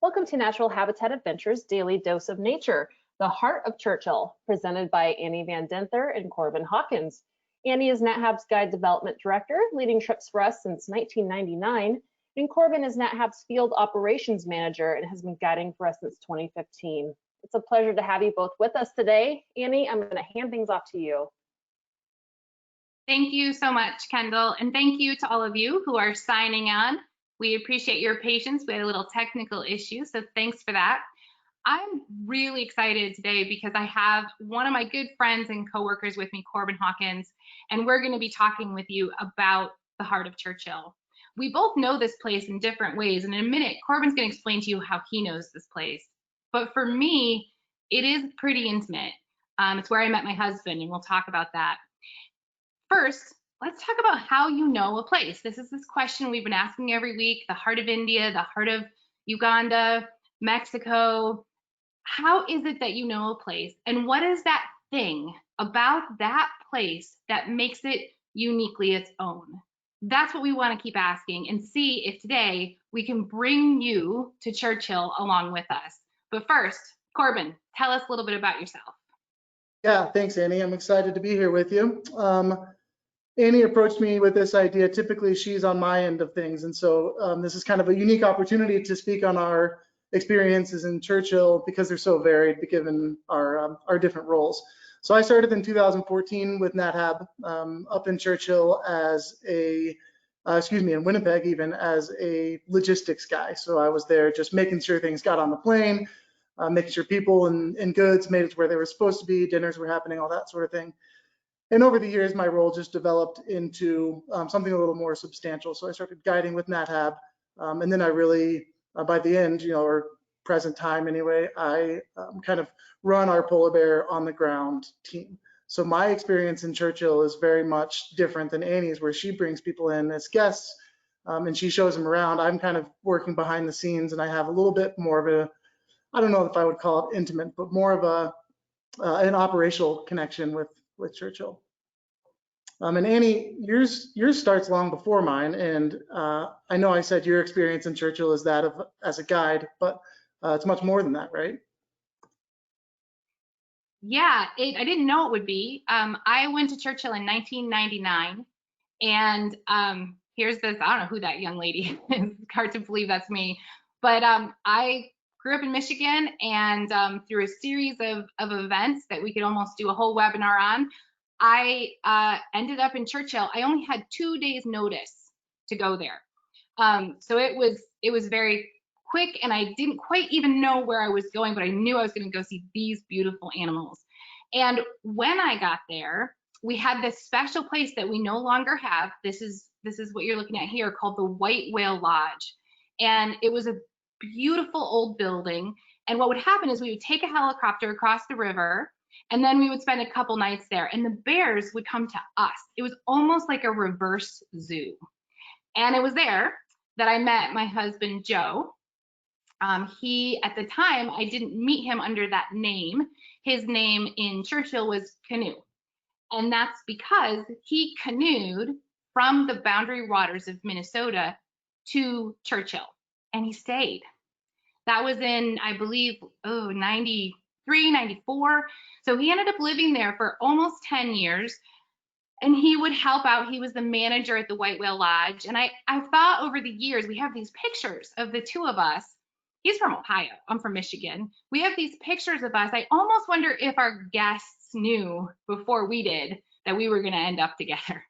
Welcome to Natural Habitat Adventures Daily Dose of Nature, the Heart of Churchill, presented by Annie Van Dinther and Corbin Hawkins. Annie is NatHab's Guide Development Director, leading trips for us since 1999, and Corbin is NatHab's Field Operations Manager and has been guiding for us since 2015. It's a pleasure to have you both with us today. Annie, I'm going to hand things off to you. Thank you so much, Kendall, and thank you to all of you who are signing on. We appreciate your patience. We had a little technical issue, so thanks for that. I'm really excited today because I have one of my good friends and coworkers with me, Corbin Hawkins, and we're going to be talking with you about the Heart of Churchill. We both know this place in different ways, and in a minute, Corbin's going to explain to you how he knows this place. But for me, it is pretty intimate. It's where I met my husband, and we'll talk about that. First, let's talk about how you know a place. This is this question we've been asking every week: the heart of India, the heart of Uganda, Mexico. How is it that you know a place? And what is that thing about that place that makes it uniquely its own? That's what we want to keep asking and see if today we can bring you to Churchill along with us. But first, Corbin, tell us a little bit about yourself. Yeah, thanks, Annie. I'm excited to be here with you. Annie approached me with this idea. Typically, she's on my end of things, and so this is kind of a unique opportunity to speak on our experiences in Churchill because they're so varied, given our different roles. So I started in 2014 with NatHab up in Churchill as a, in Winnipeg even, as a logistics guy. So I was there just making sure things got on the plane, making sure people and goods made it to where they were supposed to be, dinners were happening, all that sort of thing. And over the years, my role just developed into something a little more substantial. So I started guiding with NatHab, and then I really, by the end, or present time anyway, I kind of run our polar bear on the ground team. So my experience in Churchill is very much different than Annie's, where she brings people in as guests and she shows them around. I'm kind of working behind the scenes, and I have a little bit more of a, I don't know if I would call it intimate, but more of an operational connection with Churchill. And Annie, yours starts long before mine, and I know I said your experience in Churchill is that of as a guide, but it's much more than that, right? Yeah, I didn't know it would be. I went to Churchill in 1999, and here's this, I don't know who that young lady is. It's hard to believe that's me, but I grew up in Michigan, and through a series of events that we could almost do a whole webinar on, I ended up in Churchill. I only had 2 days notice to go there. So it was very quick, and I didn't quite even know where I was going, but I knew I was going to go see these beautiful animals. And when I got there, we had this special place that we no longer have. This is what you're looking at here, called the White Whale Lodge. And it was a beautiful old building. And what would happen is we would take a helicopter across the river, and then we would spend a couple nights there, and the bears would come to us. It was almost like a reverse zoo. And it was there that I met my husband, Joe. He, at the time, I didn't meet him under that name. His name in Churchill was Canoe. And that's because he canoed from the boundary waters of Minnesota to Churchill, and he stayed. That was in, I believe, 93, 94. So he ended up living there for almost 10 years, and he would help out. He was the manager at the White Whale Lodge. And I thought over the years, we have these pictures of the two of us. He's from Ohio, I'm from Michigan. We have these pictures of us. I almost wonder if our guests knew before we did that we were gonna end up together.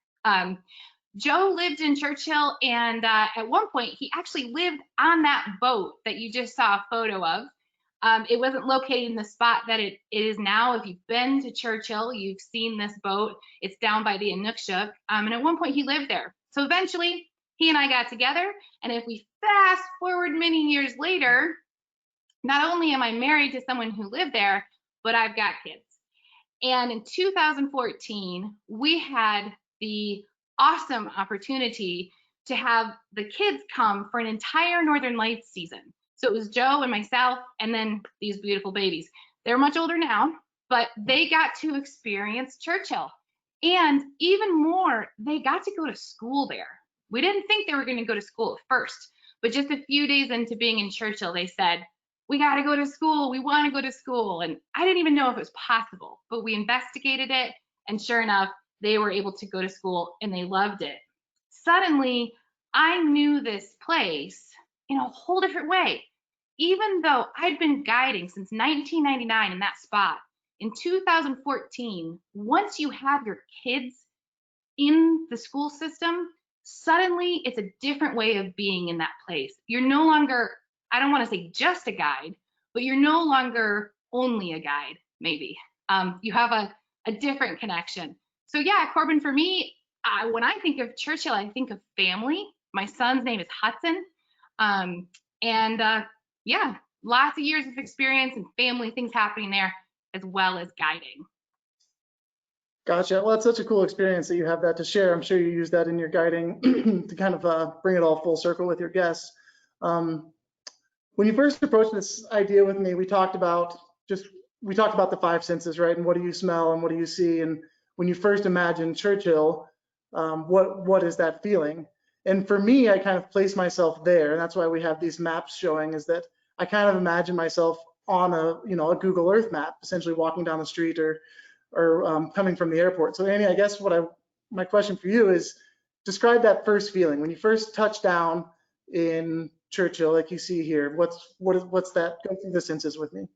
Joe lived in Churchill, and at one point, he actually lived on that boat that you just saw a photo of. It wasn't located in the spot that it is now. If you've been to Churchill, you've seen this boat. It's down by the Inukshuk, and at one point he lived there. So eventually he and I got together, and if we fast forward many years later, not only am I married to someone who lived there, but I've got kids. And in 2014, we had the awesome opportunity to have the kids come for an entire Northern Lights season. So it was Joe and myself, and then these beautiful babies. They're much older now, but they got to experience Churchill. And even more, they got to go to school there. We didn't think they were going to go to school at first, But just a few days into being in Churchill, they said, we got to go to school. We want to go to school. And I didn't even know if it was possible, but we investigated it. And sure enough, they were able to go to school and they loved it. Suddenly, I knew this place in a whole different way. Even though I'd been guiding since 1999 in that spot, in 2014, once you have your kids in the school system, suddenly it's a different way of being in that place. You're no longer, I don't want to say just a guide, but you're no longer only a guide, maybe. You have a different connection. So yeah, Corbin, for me, when I think of Churchill, I think of family. My son's name is Hudson. Yeah, lots of years of experience and family things happening there, as well as guiding. Gotcha. Well, it's such a cool experience that you have that to share. I'm sure you use that in your guiding to kind of bring it all full circle with your guests. When you first approached this idea with me, we talked about the five senses, right? And what do you smell and what do you see? And when you first imagined Churchill, what is that feeling? And for me, I kind of place myself there, and that's why we have these maps showing, is that I kind of imagine myself on a Google Earth map, essentially walking down the street or coming from the airport. So Annie, I guess my question for you is, describe that first feeling when you first touch down in Churchill, like you see here. What's that? Go through the senses with me.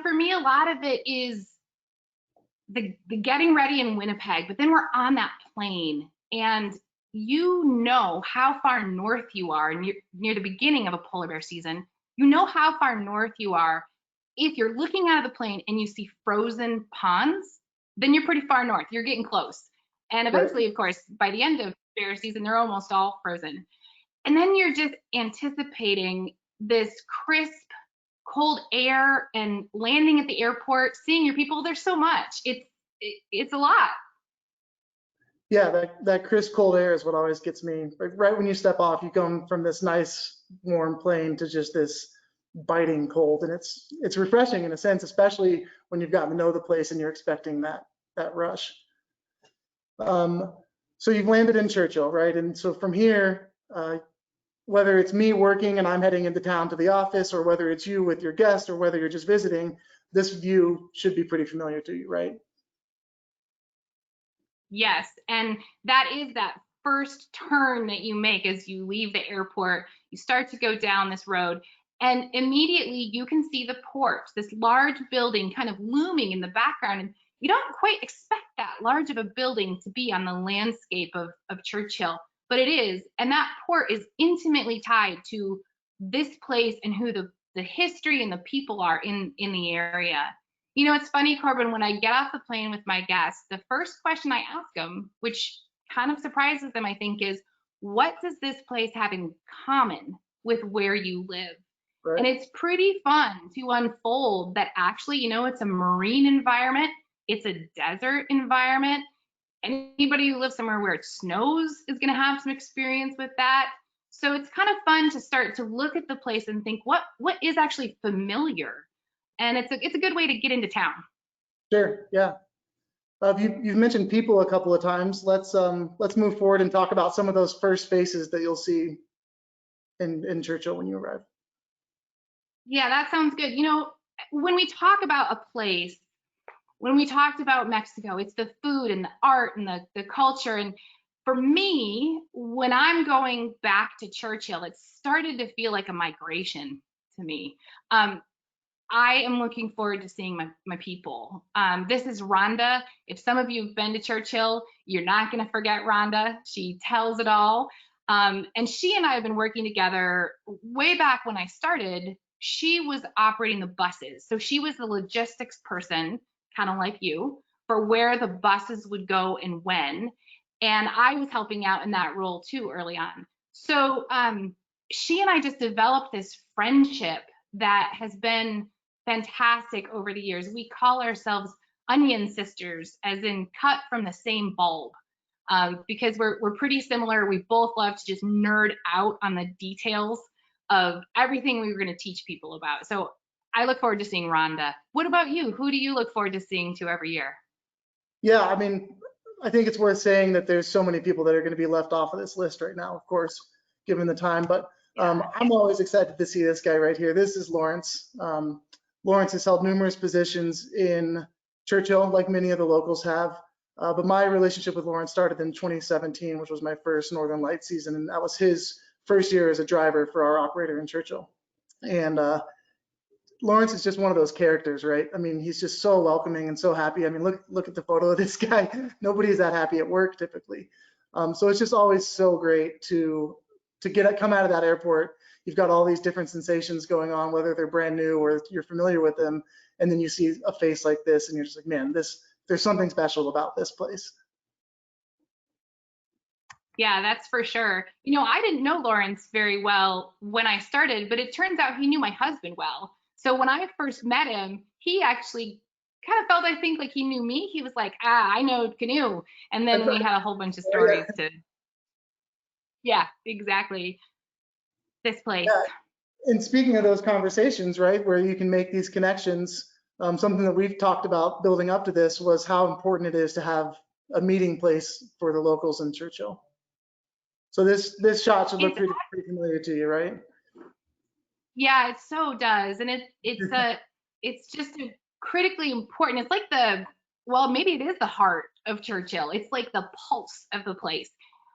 For me, a lot of it is the getting ready in Winnipeg, but then we're on that plane and you know how far north you are near the beginning of a polar bear season. You know how far north you are. If you're looking out of the plane and you see frozen ponds, then you're pretty far north. You're getting close. And eventually, of course, by the end of bear season, they're almost all frozen. And then you're just anticipating this crisp, cold air and landing at the airport, seeing your people. There's so much. It's a lot. Yeah, that crisp, cold air is what always gets me. Right when you step off, you come from this nice, warm plane to just this biting cold, and it's refreshing in a sense, especially when you've gotten to know the place and you're expecting that rush. So you've landed in Churchill, right? And so from here, whether it's me working and I'm heading into town to the office, or whether it's you with your guest, or whether you're just visiting, this view should be pretty familiar to you, right? Yes, and that is that first turn that you make as you leave the airport. You start to go down this road, and immediately you can see the port, this large building kind of looming in the background. And you don't quite expect that large of a building to be on the landscape of Churchill, but it is. And that port is intimately tied to this place and who the history and the people are in the area. It's funny, Corbin, when I get off the plane with my guests, the first question I ask them, which kind of surprises them, I think, is, what does this place have in common with where you live? Right. And it's pretty fun to unfold that actually, it's a marine environment. It's a desert environment. Anybody who lives somewhere where it snows is going to have some experience with that. So it's kind of fun to start to look at the place and think, what is actually familiar? And it's a good way to get into town. Sure, yeah. You've mentioned people a couple of times. Let's move forward and talk about some of those first faces that you'll see in Churchill when you arrive. Yeah, that sounds good. When we talk about a place, when we talked about Mexico, it's the food and the art and the culture. And for me, when I'm going back to Churchill, it started to feel like a migration to me. I am looking forward to seeing my people. This is Rhonda. If some of you have been to Churchill, you're not going to forget Rhonda. She tells it all. And she and I have been working together way back when I started. She was operating the buses. So she was the logistics person, kind of like you, for where the buses would go and when. And I was helping out in that role too early on. So she and I just developed this friendship that has been fantastic over the years. We call ourselves onion sisters, as in cut from the same bulb, because we're pretty similar. We both love to just nerd out on the details of everything we were going to teach people about. So I look forward to seeing Rhonda. What about you? Who do you look forward to seeing every year? Yeah, I mean, I think it's worth saying that there's so many people that are going to be left off of this list right now, of course, given the time. But I'm always excited to see this guy right here. This is Lawrence. Lawrence has held numerous positions in Churchill, like many of the locals have. But my relationship with Lawrence started in 2017, which was my first Northern Lights season. And that was his first year as a driver for our operator in Churchill. And Lawrence is just one of those characters, right? I mean, he's just so welcoming and so happy. I mean, look at the photo of this guy. Nobody's that happy at work typically. So it's just always so great to come out of that airport. You've got all these different sensations going on, whether they're brand new or you're familiar with them, and then you see a face like this, and you're just like, man, there's something special about this place. Yeah, that's for sure. You know, I didn't know Lawrence very well when I started, but it turns out he knew my husband well. So when I first met him, he actually kind of felt, I think, like he knew me. He was like, I know canoe. And then we had a whole bunch of stories to, yeah, exactly. This place. Yeah. And speaking of those conversations, right, where you can make these connections, something that we've talked about building up to this was how important it is to have a meeting place for the locals in Churchill. So this shot should look pretty familiar to you, right? Yeah, it so does. And it's just critically important. It's like well, maybe it is the heart of Churchill. It's like the pulse of the place.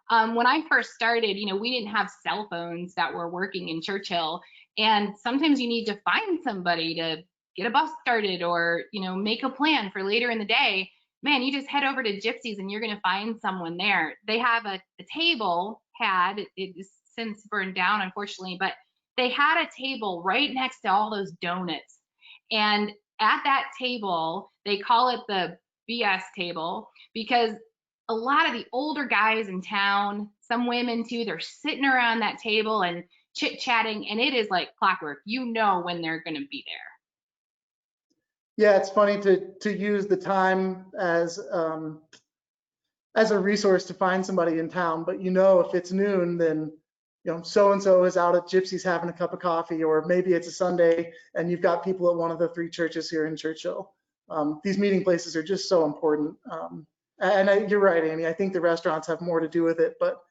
When I first started, you know, we didn't have cell phones that were working in Churchill. And sometimes you need to find somebody to get a bus started or, you know, make a plan for later in the day. Man, you just head over to Gypsy's and you're going to find someone there. They have a table it is since burned down, unfortunately, but they had a table right next to all those donuts. And at that table, they call it the BS table because a lot of the older guys in town, some women too, they're sitting around that table and chit-chatting, and it is like clockwork. You know when they're going to be there. Yeah, it's funny to use the time as a resource to find somebody in town, but you know if it's noon, then you know so-and-so is out at Gypsy's having a cup of coffee, or maybe it's a Sunday and you've got people at one of the 3 churches here in Churchill. These meeting places are just so important. And you're right, Amy. I think the restaurants have more to do with it, but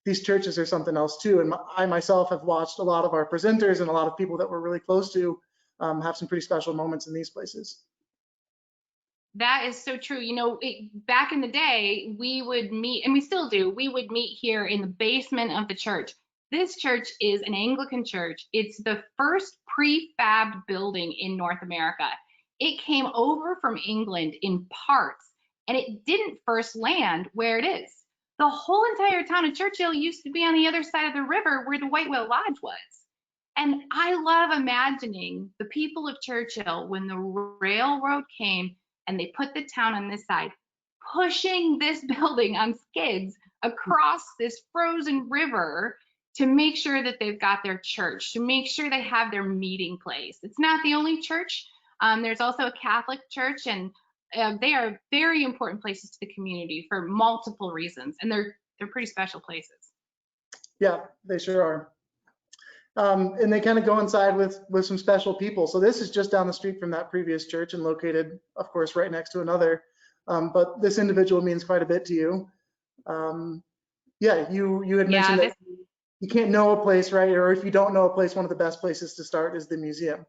these churches are something else too. And I myself have watched a lot of our presenters and a lot of people that we're really close to have some pretty special moments in these places. That is so true. You know, back in the day, we would meet, and we still do, we would meet here in the basement of the church. This church is an Anglican church. It's the first prefabbed building in North America. It came over from England in parts, and it didn't first land where it is. The whole entire town of Churchill used to be on the other side of the river where the White Whale Lodge was. And I love imagining the people of Churchill when the railroad came and they put the town on this side, pushing this building on skids across this frozen river to make sure that they've got their church, to make sure they have their meeting place. It's not the only church. There's also a Catholic church, and they are very important places to the community for multiple reasons, and they're pretty special places. Yeah, they sure are. And they kind of coincide with some special people. So this is just down the street from that previous church and located, of course, right next to another. But this individual means quite a bit to you. Yeah, you had mentioned that you can't know a place, right? Or if you don't know a place, one of the best places to start is the museum.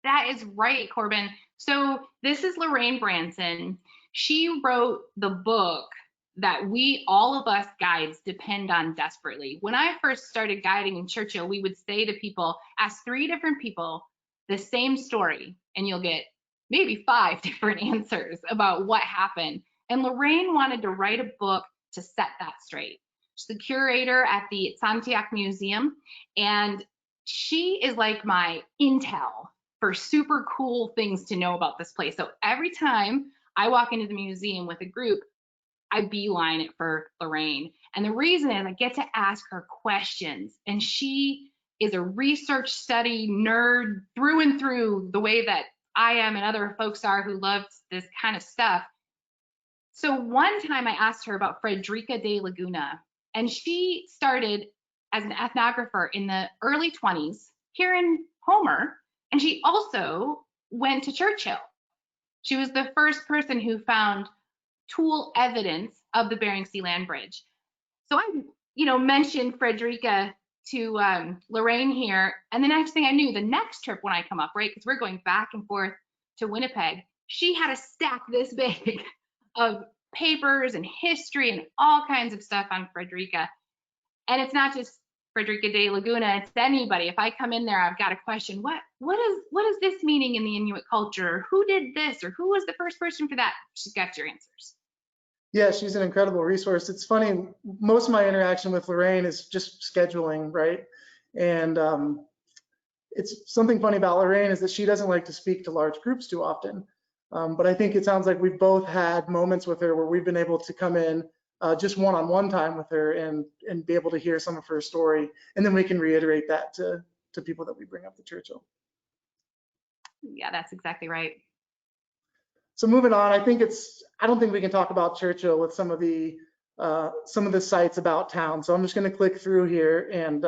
That is right, Corbin. So this is Lorraine Branson. She wrote the book that all of us guides depend on desperately. When I first started guiding in Churchill, we would say to people, ask 3 different people the same story, and you'll get maybe 5 different answers about what happened. And Lorraine wanted to write a book to set that straight. She's the curator at the Santiac Museum, and she is like my intel for super cool things to know about this place. So every time I walk into the museum with a group, I beeline it for Lorraine. And the reason is I get to ask her questions, and she is a research study nerd through and through, the way that I am and other folks are who love this kind of stuff. So one time I asked her about Fredrika De Laguna, and she started as an ethnographer in the early 20s here in Homer, and she also went to Churchill. She was the first person who found tool evidence of the Bering Sea land bridge. So I, mentioned Fredrika to Lorraine here, and the next thing I knew, the next trip when I come up, right, because we're going back and forth to Winnipeg, she had a stack this big of papers and history and all kinds of stuff on Fredrika. And it's not just Fredrika De Laguna, it's anybody. If I come in there, I've got a question. What is this meaning in the Inuit culture? Who did this, or who was the first person for that? She's got your answers. Yeah, she's an incredible resource. It's funny, most of my interaction with Lorraine is just scheduling, right? And it's something funny about Lorraine is that she doesn't like to speak to large groups too often. But I think it sounds like we've both had moments with her where we've been able to come in just one-on-one time with her and be able to hear some of her story. And then we can reiterate that to people that we bring up to Churchill. Yeah, that's exactly right. So moving on, I don't think we can talk about Churchill with some of the sites about town. So I'm just going to click through here, and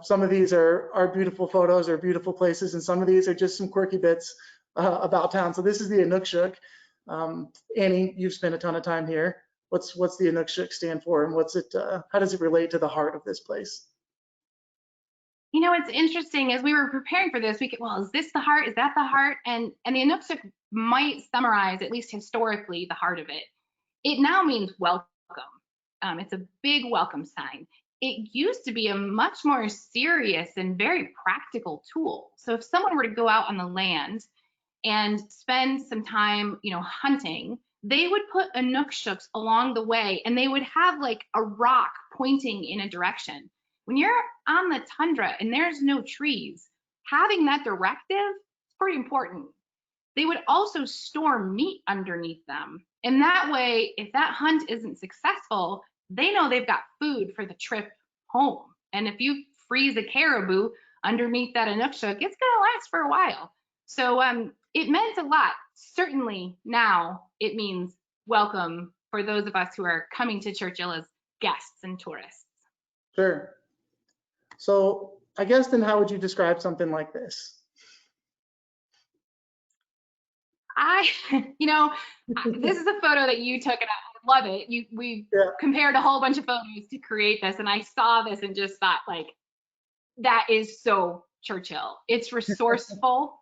some of these are beautiful photos or beautiful places, and some of these are just some quirky bits about town. So this is the Inukshuk. Annie, you've spent a ton of time here. What's the Inukshuk stand for, and how does it relate to the heart of this place? It's interesting, as we were preparing for this, is this the heart? Is that the heart? And the Inukshuk might summarize, at least historically, the heart of it. It now means welcome. It's a big welcome sign. It used to be a much more serious and very practical tool. So if someone were to go out on the land and spend some time, hunting, they would put Inukshuks along the way, and they would have like a rock pointing in a direction. When you're on the tundra and there's no trees, having that directive is pretty important. They would also store meat underneath them. And that way, if that hunt isn't successful, they know they've got food for the trip home. And if you freeze a caribou underneath that Inukshuk, it's gonna last for a while. So it meant a lot. Certainly now it means welcome for those of us who are coming to Churchill as guests and tourists. Sure. So I guess then how would you describe something like this? This is a photo that you took, and I love it. We compared a whole bunch of photos to create this, and I saw this and just thought, like, that is so Churchill. It's resourceful,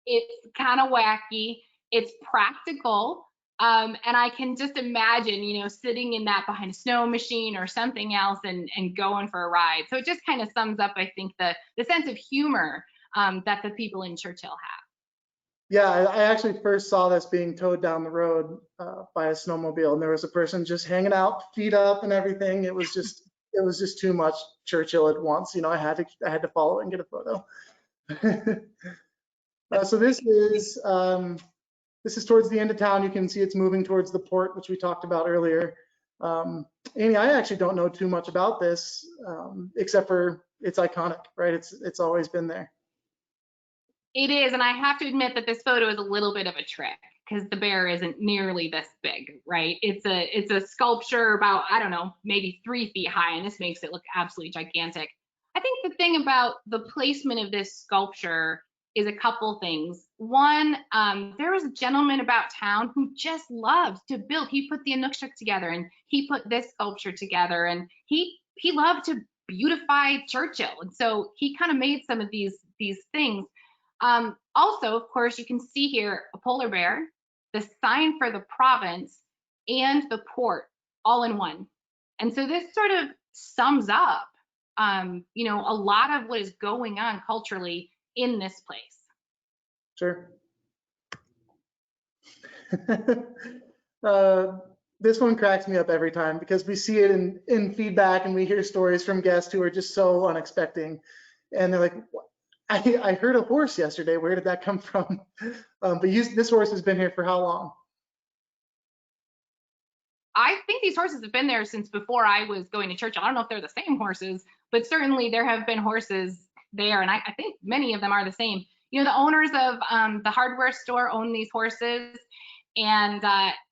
it's kind of wacky, it's practical, and I can just imagine, sitting in that behind a snow machine or something else and going for a ride. So it just kind of sums up, I think, the sense of humor that the people in Churchill have. Yeah, I actually first saw this being towed down the road by a snowmobile, and there was a person just hanging out, feet up and everything. It was just too much Churchill at once. I had to follow it and get a photo. So this is towards the end of town. You can see it's moving towards the port, which we talked about earlier. Annie, I actually don't know too much about this, except for it's iconic, right? It's always been there. It is, and I have to admit that this photo is a little bit of a trick because the bear isn't nearly this big, right? It's a sculpture about, I don't know, maybe 3 feet high, and this makes it look absolutely gigantic. I think the thing about the placement of this sculpture is a couple things. One, there was a gentleman about town who just loved to build. He put the Inukshuk together, and he put this sculpture together, and he loved to beautify Churchill, and so he kind of made some of these things. Also, of course, you can see here a polar bear, the sign for the province, and the port all in one. And so this sort of sums up, a lot of what is going on culturally in this place. Sure. This one cracks me up every time because we see it in feedback, and we hear stories from guests who are just so unexpected. And they're like, I heard a horse yesterday. Where did that come from? But this horse has been here for how long? I think these horses have been there since before I was going to Churchill. I don't know if they're the same horses, but certainly there have been horses there, and I think many of them are the same. The owners of the hardware store own these horses, and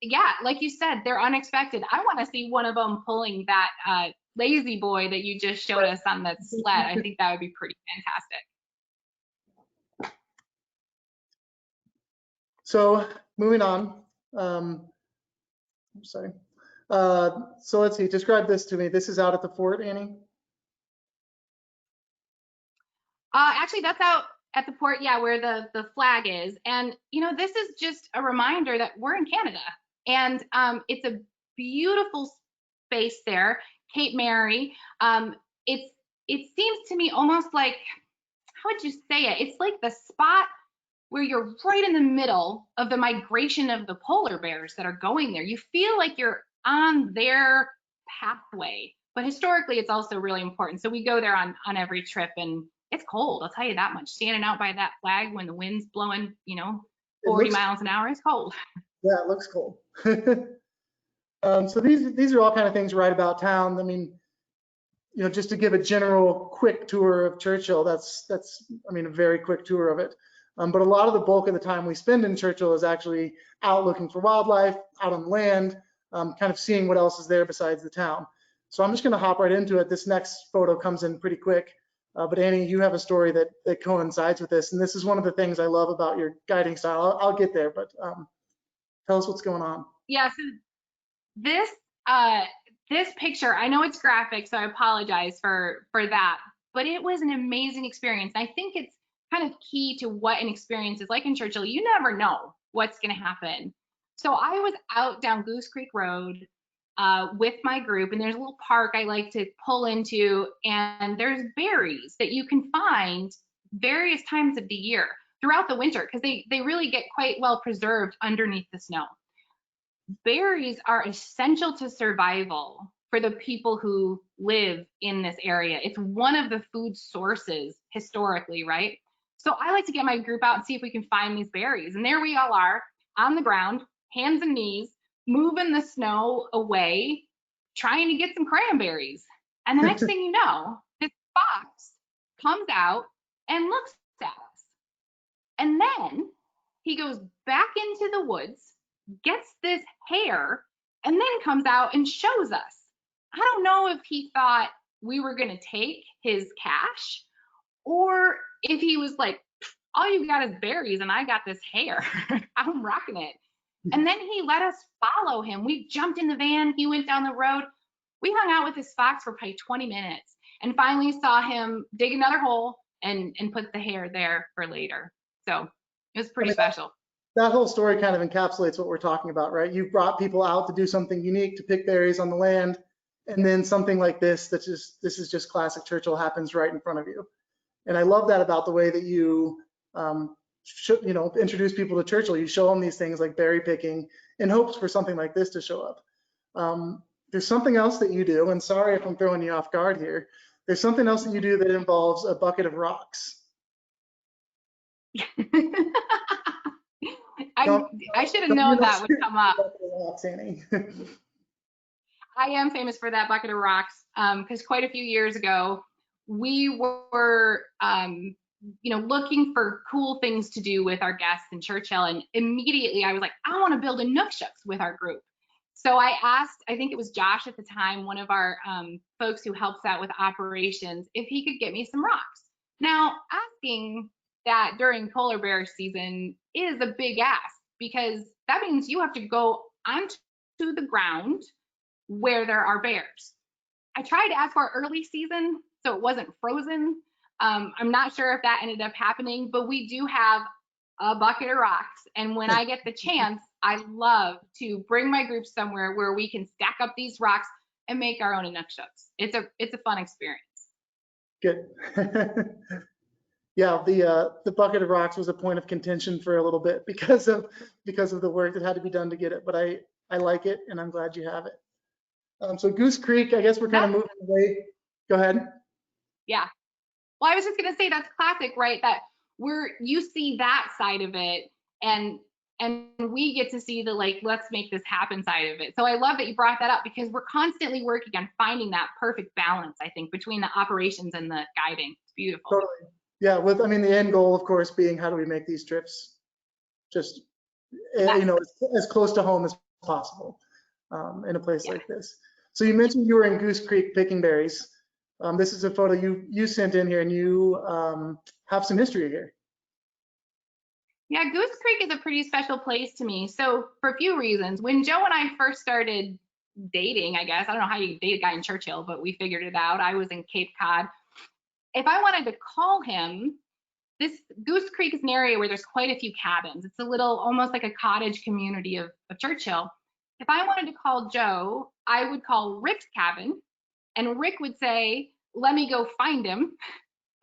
yeah, like you said, they're unexpected. I want to see one of them pulling that lazy boy that you just showed us on that sled. I think that would be pretty fantastic. So moving on, I'm sorry. So let's see, describe this to me. This is out at the fort, Annie? Actually, that's out at the port, yeah, where the flag is. And, you know, this is just a reminder that we're in Canada. And it's a beautiful space there, Cape Mary. It seems to me almost like, how would you say it? It's like the spot where you're right in the middle of the migration of the polar bears that are going there. You feel like you're on their pathway, but historically it's also really important. So we go there on every trip, and it's cold, I'll tell you that much. Standing out by that flag when the wind's blowing, you know, 40 miles an hour, it's cold. Yeah, it looks cold. So these are all kind of things right about town. I mean, you know, just to give a general quick tour of Churchill, that's I mean, a very quick tour of it. But a lot of the bulk of the time we spend in Churchill is actually out looking for wildlife, out on land, kind of seeing what else is there besides the town. So I'm just going to hop right into it. This next photo comes in pretty quick. But Annie, you have a story that coincides with this, and this is one of the things I love about your guiding style. I'll get there, but tell us what's going on. Yeah, so this picture, I know it's graphic, so I apologize for that, but it was an amazing experience. I think it's kind of key to what an experience is like in Churchill. You never know what's going to happen. So I was out down Goose Creek Road with my group, and there's a little park I like to pull into, and there's berries that you can find various times of the year throughout the winter, because they really get quite well preserved underneath the snow. Berries are essential to survival for the people who live in this area. It's one of the food sources historically, right? So I like to get my group out and see if we can find these berries. And there we all are on the ground, hands and knees, moving the snow away, trying to get some cranberries. And the next thing you know, this fox comes out and looks at us. And then he goes back into the woods, gets this hare, and then comes out and shows us. I don't know if he thought we were going to take his cash, or if he was like, all you got is berries and I got this hare. I'm rocking it. And then he let us follow him. We jumped in the van. He went down the road. We hung out with this fox for probably 20 minutes and finally saw him dig another hole and put the hare there for later. So it was pretty special. That whole story kind of encapsulates what we're talking about, right? You've brought people out to do something unique, to pick berries on the land, and then something like this, this is just classic Churchill, happens right in front of you. And I love that about the way that you introduce people to Churchill. You show them these things like berry picking in hopes for something like this to show up. There's something else that you do, and sorry if I'm throwing you off guard here. There's something else that you do that involves a bucket of rocks. I should have known that would come up. Rocks, Annie. I am famous for that bucket of rocks because quite a few years ago, we were looking for cool things to do with our guests in Churchill, and immediately I was like, I want to build a nook shucks with our group. So I asked, I think it was Josh at the time, one of our folks who helps out with operations, if he could get me some rocks. Now, asking that during polar bear season is a big ask, because that means you have to go onto the ground where there are bears. I tried to ask for early season, so it wasn't frozen. I'm not sure if that ended up happening, but we do have a bucket of rocks. And when I get the chance, I love to bring my group somewhere where we can stack up these rocks and make our own inuksuks. It's a fun experience. Good. Yeah, the bucket of rocks was a point of contention for a little bit because of the work that had to be done to get it. But I like it, and I'm glad you have it. So Goose Creek, I guess we're kind of moving away. Go ahead. Yeah. Well, I was just gonna say that's classic, right? That you see that side of it, and we get to see the let's make this happen side of it. So I love that you brought that up, because we're constantly working on finding that perfect balance, I think, between the operations and the guiding. It's beautiful. Totally. Yeah, the end goal, of course, being how do we make these trips just as close to home as possible in a place like this. So you mentioned you were in Goose Creek picking berries. This is a photo you sent in here, and you have some history here. Yeah, Goose Creek is a pretty special place to me. So for a few reasons. When Joe and I first started dating, I guess, I don't know how you date a guy in Churchill, but we figured it out. I was in Cape Cod. If I wanted to call him, this Goose Creek is an area where there's quite a few cabins. It's a little, almost like a cottage community of Churchill. If I wanted to call Joe, I would call Rick's cabin, and Rick would say, let me go find him.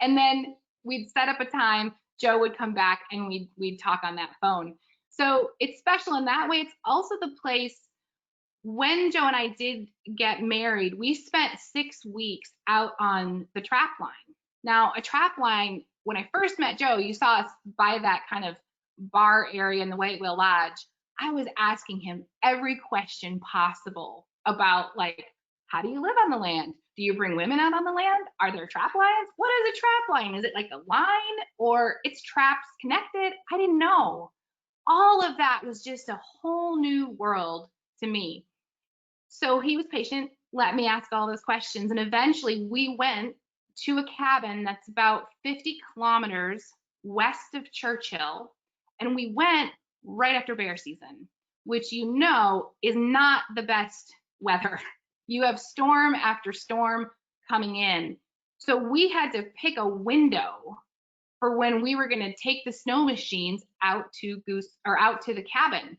And then we'd set up a time, Joe would come back, and we'd talk on that phone. So it's special in that way. It's also the place, when Joe and I did get married, we spent 6 weeks out on the trap line. Now, a trap line, when I first met Joe, you saw us by that kind of bar area in the White Whale Lodge. I was asking him every question possible about, like, how do you live on the land? Do you bring women out on the land? Are there trap lines? What is a trap line? Is it like a line, or it's traps connected? I didn't know. All of that was just a whole new world to me. So he was patient, let me ask all those questions, and eventually we went to a cabin that's about 50 kilometers west of Churchill, and we went right after bear season, which you know is not the best weather. You have storm after storm coming in. So we had to pick a window for when we were going to take the snow machines out to the cabin.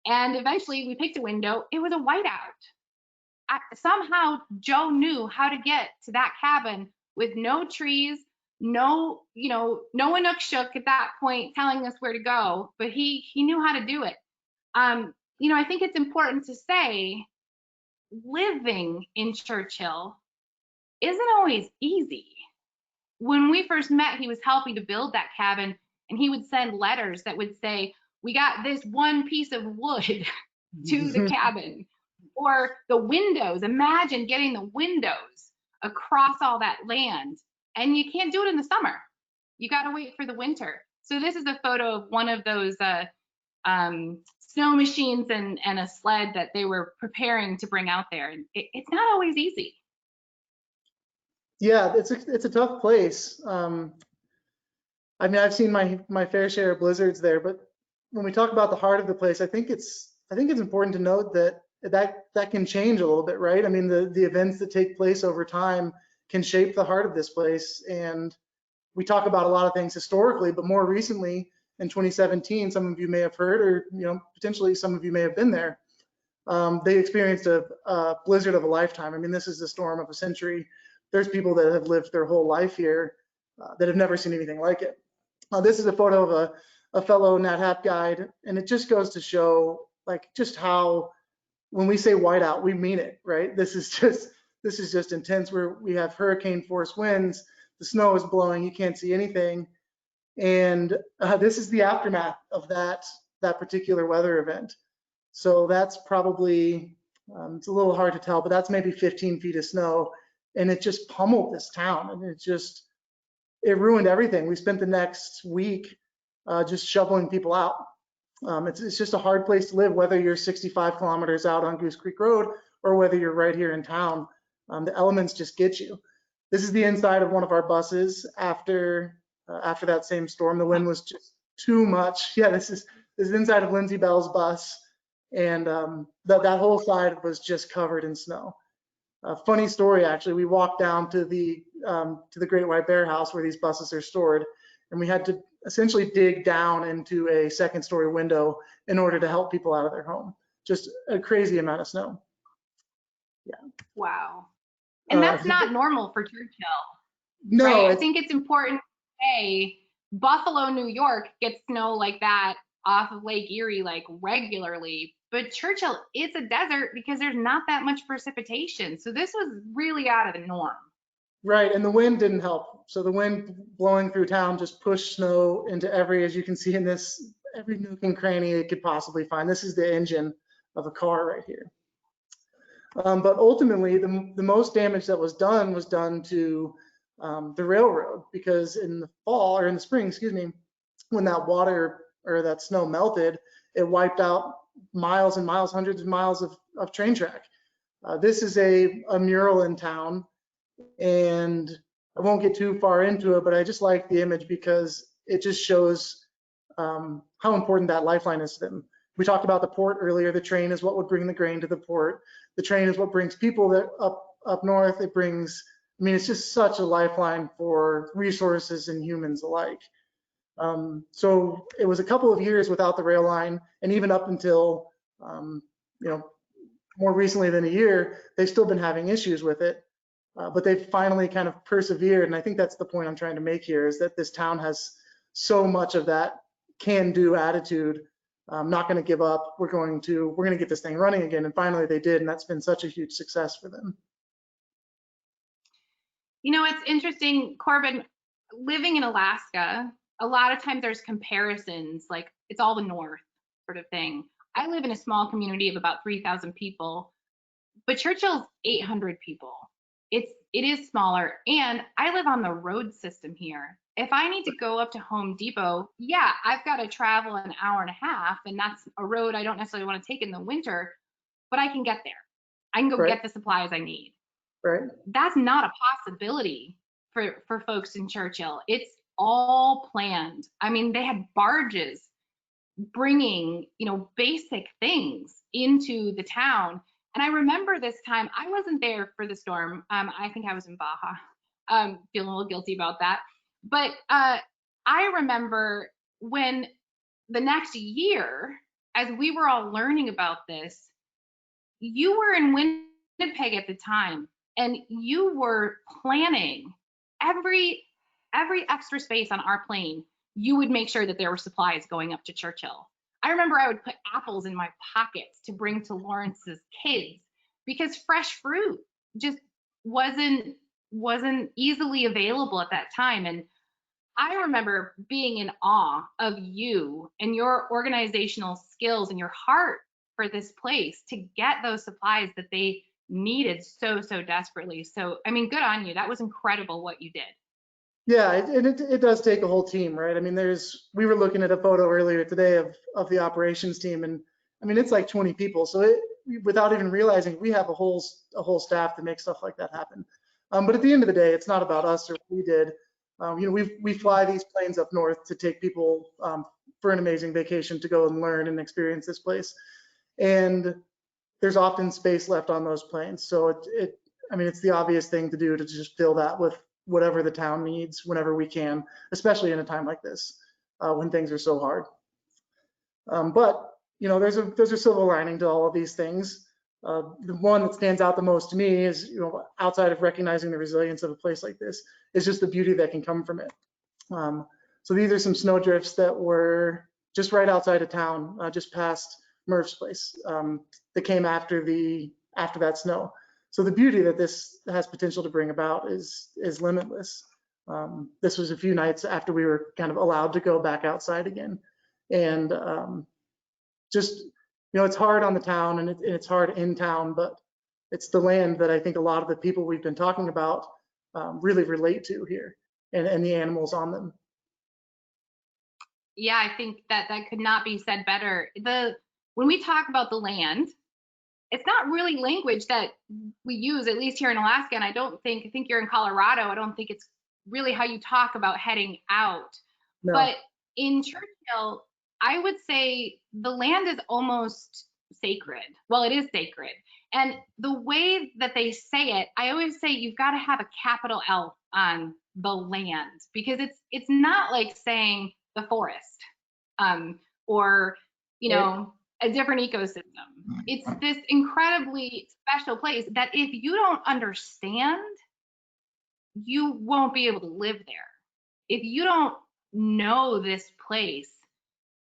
And eventually we picked a window. It was a whiteout. Somehow Joe knew how to get to that cabin with no trees, no Inukshuk at that point telling us where to go, but he knew how to do it. I think it's important to say, living in Churchill isn't always easy. When we first met, he was helping to build that cabin, and he would send letters that would say, we got this one piece of wood to the cabin, or the windows. Imagine getting the windows across all that land, and you can't do it in the summer. You got to wait for the winter. So this is a photo of one of those snow machines and a sled that they were preparing to bring out there. And it's not always easy. Yeah, it's a tough place. I mean, I've seen my fair share of blizzards there, but when we talk about the heart of the place, I think it's important to note that can change a little bit, right? I mean, the events that take place over time can shape the heart of this place. And we talk about a lot of things historically, but more recently, in 2017, some of you may have heard, or potentially some of you may have been there. They experienced a blizzard of a lifetime. I mean, this is the storm of a century. There's people that have lived their whole life here that have never seen anything like it. This is a photo of a fellow Nat Hap guide, and it just goes to show, like, just how, when we say whiteout, we mean it, right? This is just intense. Where we have hurricane force winds, the snow is blowing, you can't see anything. And this is the aftermath of that particular weather event. So that's probably, it's a little hard to tell, but that's maybe 15 feet of snow. And it just pummeled this town. And it ruined everything. We spent the next week just shoveling people out. It's just a hard place to live, whether you're 65 kilometers out on Goose Creek Road or whether you're right here in town. The elements just get you. This is the inside of one of our buses after that same storm. The wind was just too much. Yeah, this is inside of Lindsay Bell's bus, and that whole side was just covered in snow. Funny story, actually. We walked down to the Great White Bear House where these buses are stored, and we had to essentially dig down into a second-story window in order to help people out of their home. Just a crazy amount of snow. Yeah. Wow. And that's not normal for Churchill. No, right? I think it's important to say Buffalo, New York gets snow like that off of Lake Erie like regularly, but Churchill, it's a desert because there's not that much precipitation. So this was really out of the norm. Right, and the wind didn't help. So the wind blowing through town just pushed snow into as you can see in this, every nook and cranny it could possibly find. This is the engine of a car right here. But ultimately, the most damage that was done to the railroad, because in the fall, or in the spring, excuse me, when that water or that snow melted, it wiped out miles and miles, hundreds of miles of train track. This is a mural in town, and I won't get too far into it, but I just like the image because it just shows how important that lifeline is to them. We talked about the port earlier. The train is what would bring the grain to the port. The train is what brings people that up north. It brings, I mean, it's just such a lifeline for resources and humans alike. So it was a couple of years without the rail line, and even up until, more recently than a year, they've still been having issues with it. But they've finally kind of persevered, and I think that's the point I'm trying to make here, is that this town has so much of that can-do attitude. Not going to give up. We're going to get this thing running again. And finally they did, and that's been such a huge success for them. You know, it's interesting, Corbin, living in Alaska, a lot of times there's comparisons, like it's all the north sort of thing. I live in a small community of about 3,000 people, but Churchill's 800 people. It is smaller, and I live on the road system here. If I need to go up to Home Depot, yeah, I've got to travel an hour and a half, and that's a road I don't necessarily want to take in the winter, but I can get there. I can go get the supplies I need. Right. That's not a possibility for folks in Churchill. It's all planned. I mean, they had barges bringing, basic things into the town. And I remember this time, I wasn't there for the storm. I think I was in Baja. Feeling a little guilty about that. But I remember when the next year, as we were all learning about this, you were in Winnipeg at the time, and you were planning every extra space on our plane. You would make sure that there were supplies going up to Churchill. I remember I would put apples in my pockets to bring to Lawrence's kids, because fresh fruit just wasn't easily available at that time. And I remember being in awe of you and your organizational skills and your heart for this place to get those supplies that they needed so desperately. So, I mean, good on you. That was incredible what you did. Yeah, it does take a whole team, right? I mean, we were looking at a photo earlier today of the operations team, and I mean, it's like 20 people. So without even realizing, we have a whole staff to make stuff like that happen. But at the end of the day, it's not about us or what we did. We fly these planes up north to take people for an amazing vacation to go and learn and experience this place. And there's often space left on those planes. So it's the obvious thing to do, to just fill that with whatever the town needs whenever we can, especially in a time like this when things are so hard. But there's a silver lining to all of these things. The one that stands out the most to me is, outside of recognizing the resilience of a place like this, is just the beauty that can come from it. So these are some snow drifts that were just right outside of town, just past Murph's place, that came after that snow. So the beauty that this has potential to bring about is limitless. This was a few nights after we were kind of allowed to go back outside again, and it's hard on the town, and it's hard in town, but it's the land that I think a lot of the people we've been talking about really relate to here, and the animals on them. Yeah, I think that could not be said better. When we talk about the land, it's not really language that we use, at least here in Alaska, and I think you're in Colorado. I don't think it's really how you talk about heading out. No. But in Churchill, I would say the land is almost sacred. Well, it is sacred. And the way that they say it, I always say you've got to have a capital L on the land, because it's not like saying the forest or, a different ecosystem. It's this incredibly special place that if you don't understand, you won't be able to live there. If you don't know this place,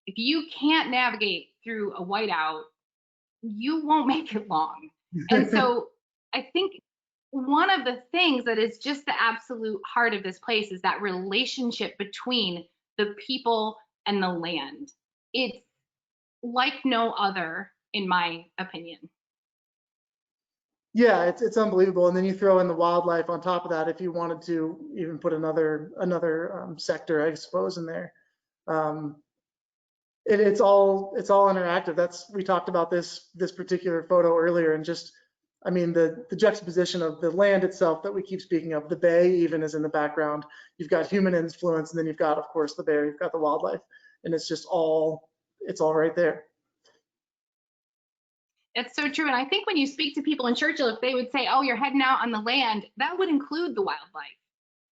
if you can't navigate through a whiteout, you won't make it long. And so I think one of the things that is just the absolute heart of this place is that relationship between the people and the land. It's like no other, in my opinion. Yeah, it's unbelievable. And then you throw in the wildlife on top of that, if you wanted to even put another sector, I suppose, in there. It's all interactive. We talked about this particular photo earlier, and just, I mean, the juxtaposition of the land itself that we keep speaking of. The bay even is in the background. You've got human influence, and then you've got, of course, the bear. You've got the wildlife. and it's all right there. It's so true. And I think when you speak to people in Churchill, if they would say, oh, you're heading out on the land, that would include the wildlife.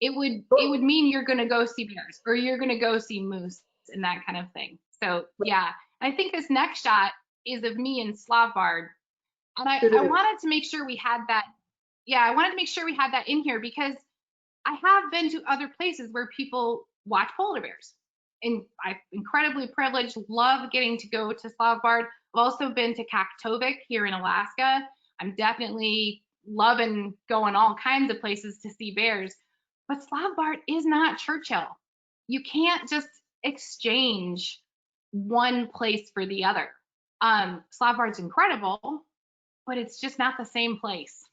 It would mean you're going to go see bears or you're going to go see moose and that kind of thing. So yeah, I think this next shot is of me in Svalbard. And I wanted to make sure we had that. Yeah, I wanted to make sure we had that in here because I have been to other places where people watch polar bears. And I'm incredibly privileged, love getting to go to Svalbard. I've also been to Kaktovik here in Alaska. I'm definitely loving going all kinds of places to see bears. But Svalbard is not Churchill. You can't just exchange one place for the other. Svalbard's incredible, but it's just not the same place.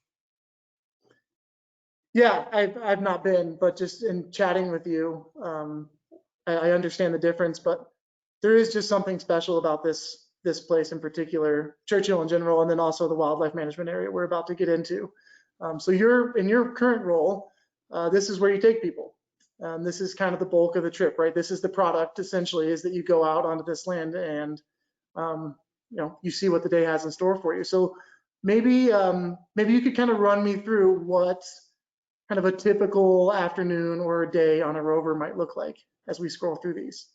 Yeah, I've not been, but just in chatting with you, I understand the difference, but there is just something special about this place in particular, Churchill in general, and then also the wildlife management area we're about to get into. So you're in your current role, this is where you take people. This is kind of the bulk of the trip, right? This is the product essentially, is that you go out onto this land and you see what the day has in store for you. So maybe you could kind of run me through what kind of a typical afternoon or a day on a rover might look like as we scroll through these.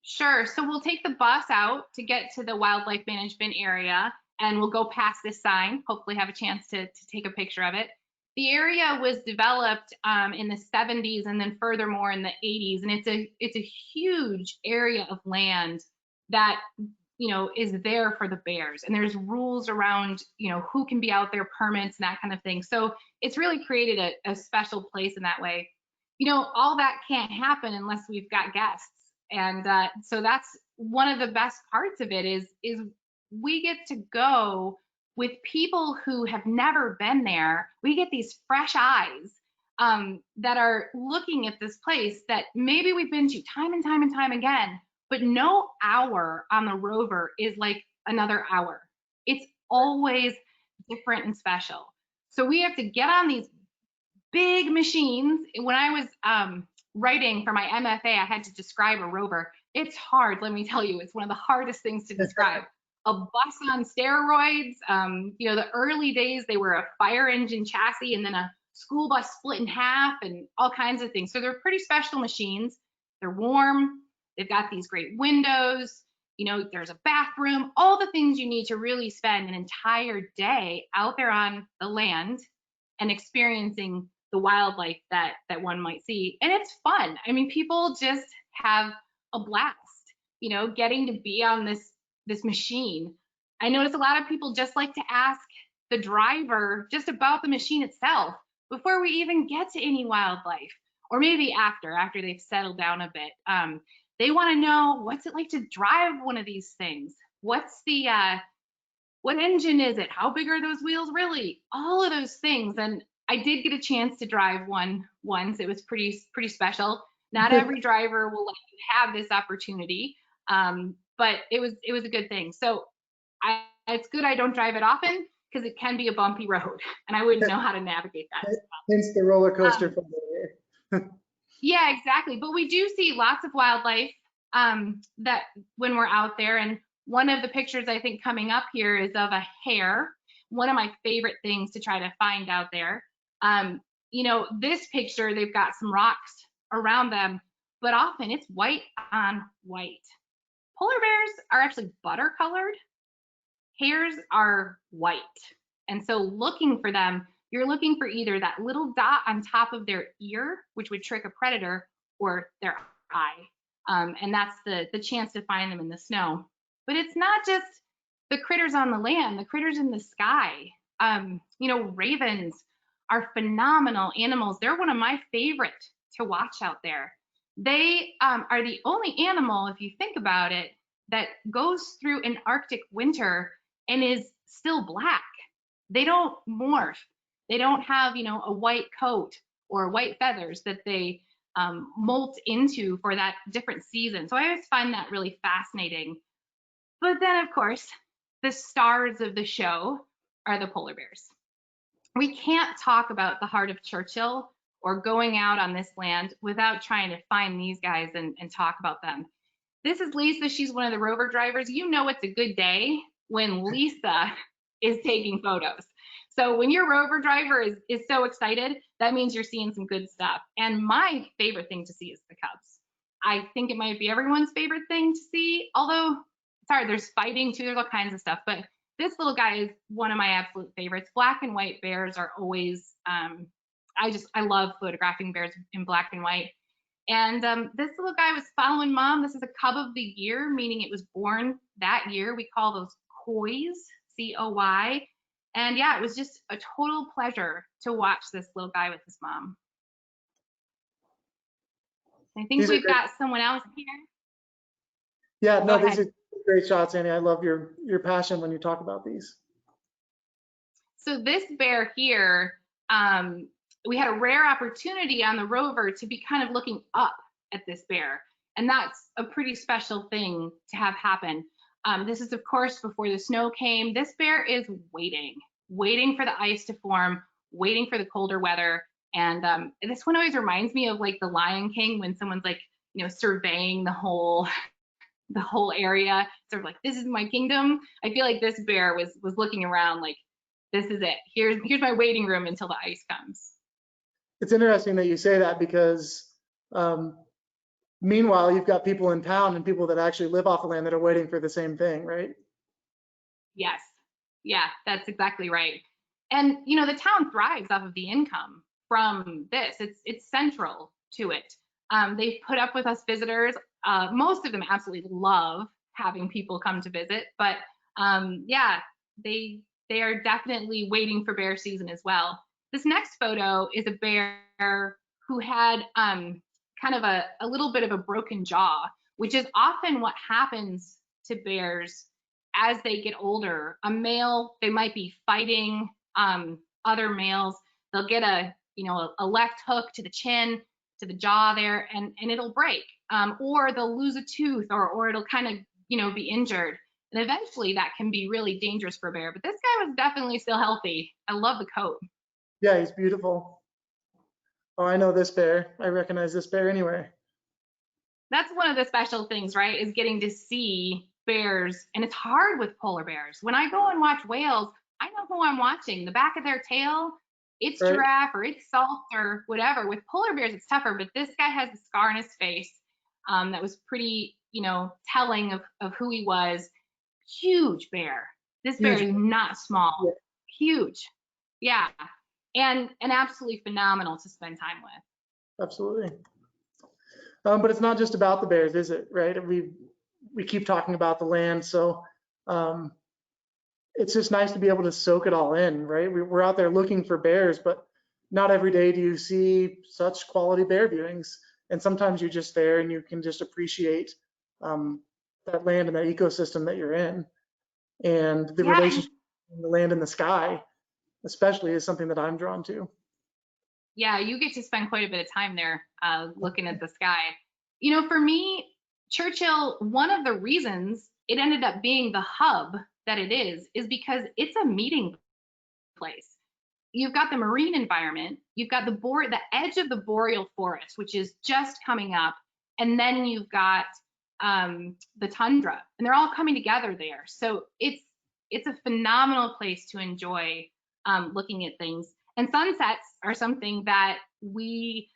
Sure. So we'll take the bus out to get to the wildlife management area, and we'll go past this sign, hopefully have a chance to take a picture of it. The area was developed in the 70s and then furthermore in the 80s, and it's a huge area of land that is there for the bears, and there's rules around who can be out there, permits and that kind of thing. So it's really created a special place in that way. All that can't happen unless we've got guests, and so that's one of the best parts of it is we get to go with people who have never been there. We get these fresh eyes that are looking at this place that maybe we've been to time and time and time again, but no hour on the rover is like another hour. It's always different and special. So we have to get on these big machines. When I was writing for my MFA, I had to describe a rover. It's hard, let me tell you. It's one of the hardest things to describe. A bus on steroids. The early days, they were a fire engine chassis and then a school bus split in half and all kinds of things. So they're pretty special machines. They're warm. They've got these great windows. There's a bathroom, all the things you need to really spend an entire day out there on the land and experiencing the wildlife that one might see. And it's fun. I mean, people just have a blast, getting to be on this machine. I notice a lot of people just like to ask the driver just about the machine itself before we even get to any wildlife, or maybe after they've settled down a bit. They want to know, what's it like to drive one of these things? What's the what engine is it? How big are those wheels really? All of those things. And I did get a chance to drive one once. It was pretty special. Not every driver will let you have this opportunity, but it was a good thing. So it's good I don't drive it often because it can be a bumpy road, and I wouldn't know how to navigate that. Hence the roller coaster from there. Yeah, exactly. But we do see lots of wildlife that when we're out there. And one of the pictures I think coming up here is of a hare. One of my favorite things to try to find out there. This picture, they've got some rocks around them, but often it's white on white. Polar bears are actually butter colored. Hares are white. And so looking for them, you're looking for either that little dot on top of their ear, which would trick a predator, or their eye. And that's the chance to find them in the snow. But it's not just the critters on the land, the critters in the sky. Ravens are phenomenal animals. They're one of my favorite to watch out there. They are the only animal, if you think about it, that goes through an Arctic winter and is still black. They don't morph. They don't have, a white coat or white feathers that they molt into for that different season. So I always find that really fascinating. But then, of course, the stars of the show are the polar bears. We can't talk about the heart of Churchill or going out on this land without trying to find these guys and talk about them. This is Lisa. She's one of the rover drivers. You know it's a good day when Lisa is taking photos. So when your rover driver is so excited, that means you're seeing some good stuff. And my favorite thing to see is the cubs. I think it might be everyone's favorite thing to see, although, sorry, there's fighting too, there's all kinds of stuff, but this little guy is one of my absolute favorites. Black and white bears are always, I love photographing bears in black and white. And this little guy was following mom. This is a cub of the year, meaning it was born that year. We call those coys, C-O-Y. And yeah, it was just a total pleasure to watch this little guy with his mom. I think we've got someone else here. Yeah, no, these are great shots, Annie. I love your passion when you talk about these. So this bear here, we had a rare opportunity on the rover to be kind of looking up at this bear. And that's a pretty special thing to have happen. This is, of course, before the snow came. This bear is waiting for the ice to form, waiting for the colder weather. And this one always reminds me of like the Lion King, when someone's like, you know, surveying the whole area, sort of like, this is my kingdom. I feel like this bear was looking around like, this is it. Here's my waiting room until the ice comes. It's interesting that you say that, because meanwhile, you've got people in town and people that actually live off the land that are waiting for the same thing, right? Yes. Yeah, that's exactly right. And, you know, the town thrives off of the income from this. It's central to it. They've put up with us visitors. Most of them absolutely love having people come to visit, but yeah, they are definitely waiting for bear season as well. This next photo is a bear who had kind of a little bit of a broken jaw, which is often what happens to bears as they get older. A male, they might be fighting other males. They'll get a left hook to the chin, to the jaw there, and it'll break. Or they'll lose a tooth, or it'll kind of, you know, be injured. And eventually that can be really dangerous for a bear. But this guy was definitely still healthy. I love the coat. Yeah, he's beautiful. Oh, I know this bear. I recognize this bear anywhere. That's one of the special things, right? Is getting to see bears. And it's hard with polar bears. When I go and watch whales, I know who I'm watching. The back of their tail, it's right. Giraffe or it's Salt or whatever. With polar bears, it's tougher. But this guy has a scar on his face that was pretty, you know, telling of who he was. Huge bear. This bear is not small. Yeah. Huge. Yeah. And absolutely phenomenal to spend time with. Absolutely. But it's not just about the bears, is it? Right? We keep talking about the land, so it's just nice to be able to soak it all in, right? We're out there looking for bears, but not every day do you see such quality bear viewings. And sometimes you're just there and you can just appreciate that land and that ecosystem that you're in. And the relationship between the land and the sky, especially, is something that I'm drawn to. Yeah, you get to spend quite a bit of time there looking at the sky. You know, for me, Churchill, one of the reasons it ended up being the hub that it is because it's a meeting place. You've got the marine environment, you've got the edge of the boreal forest, which is just coming up, and then you've got the tundra, and they're all coming together there. So it's a phenomenal place to enjoy looking at things. And sunsets are something that we,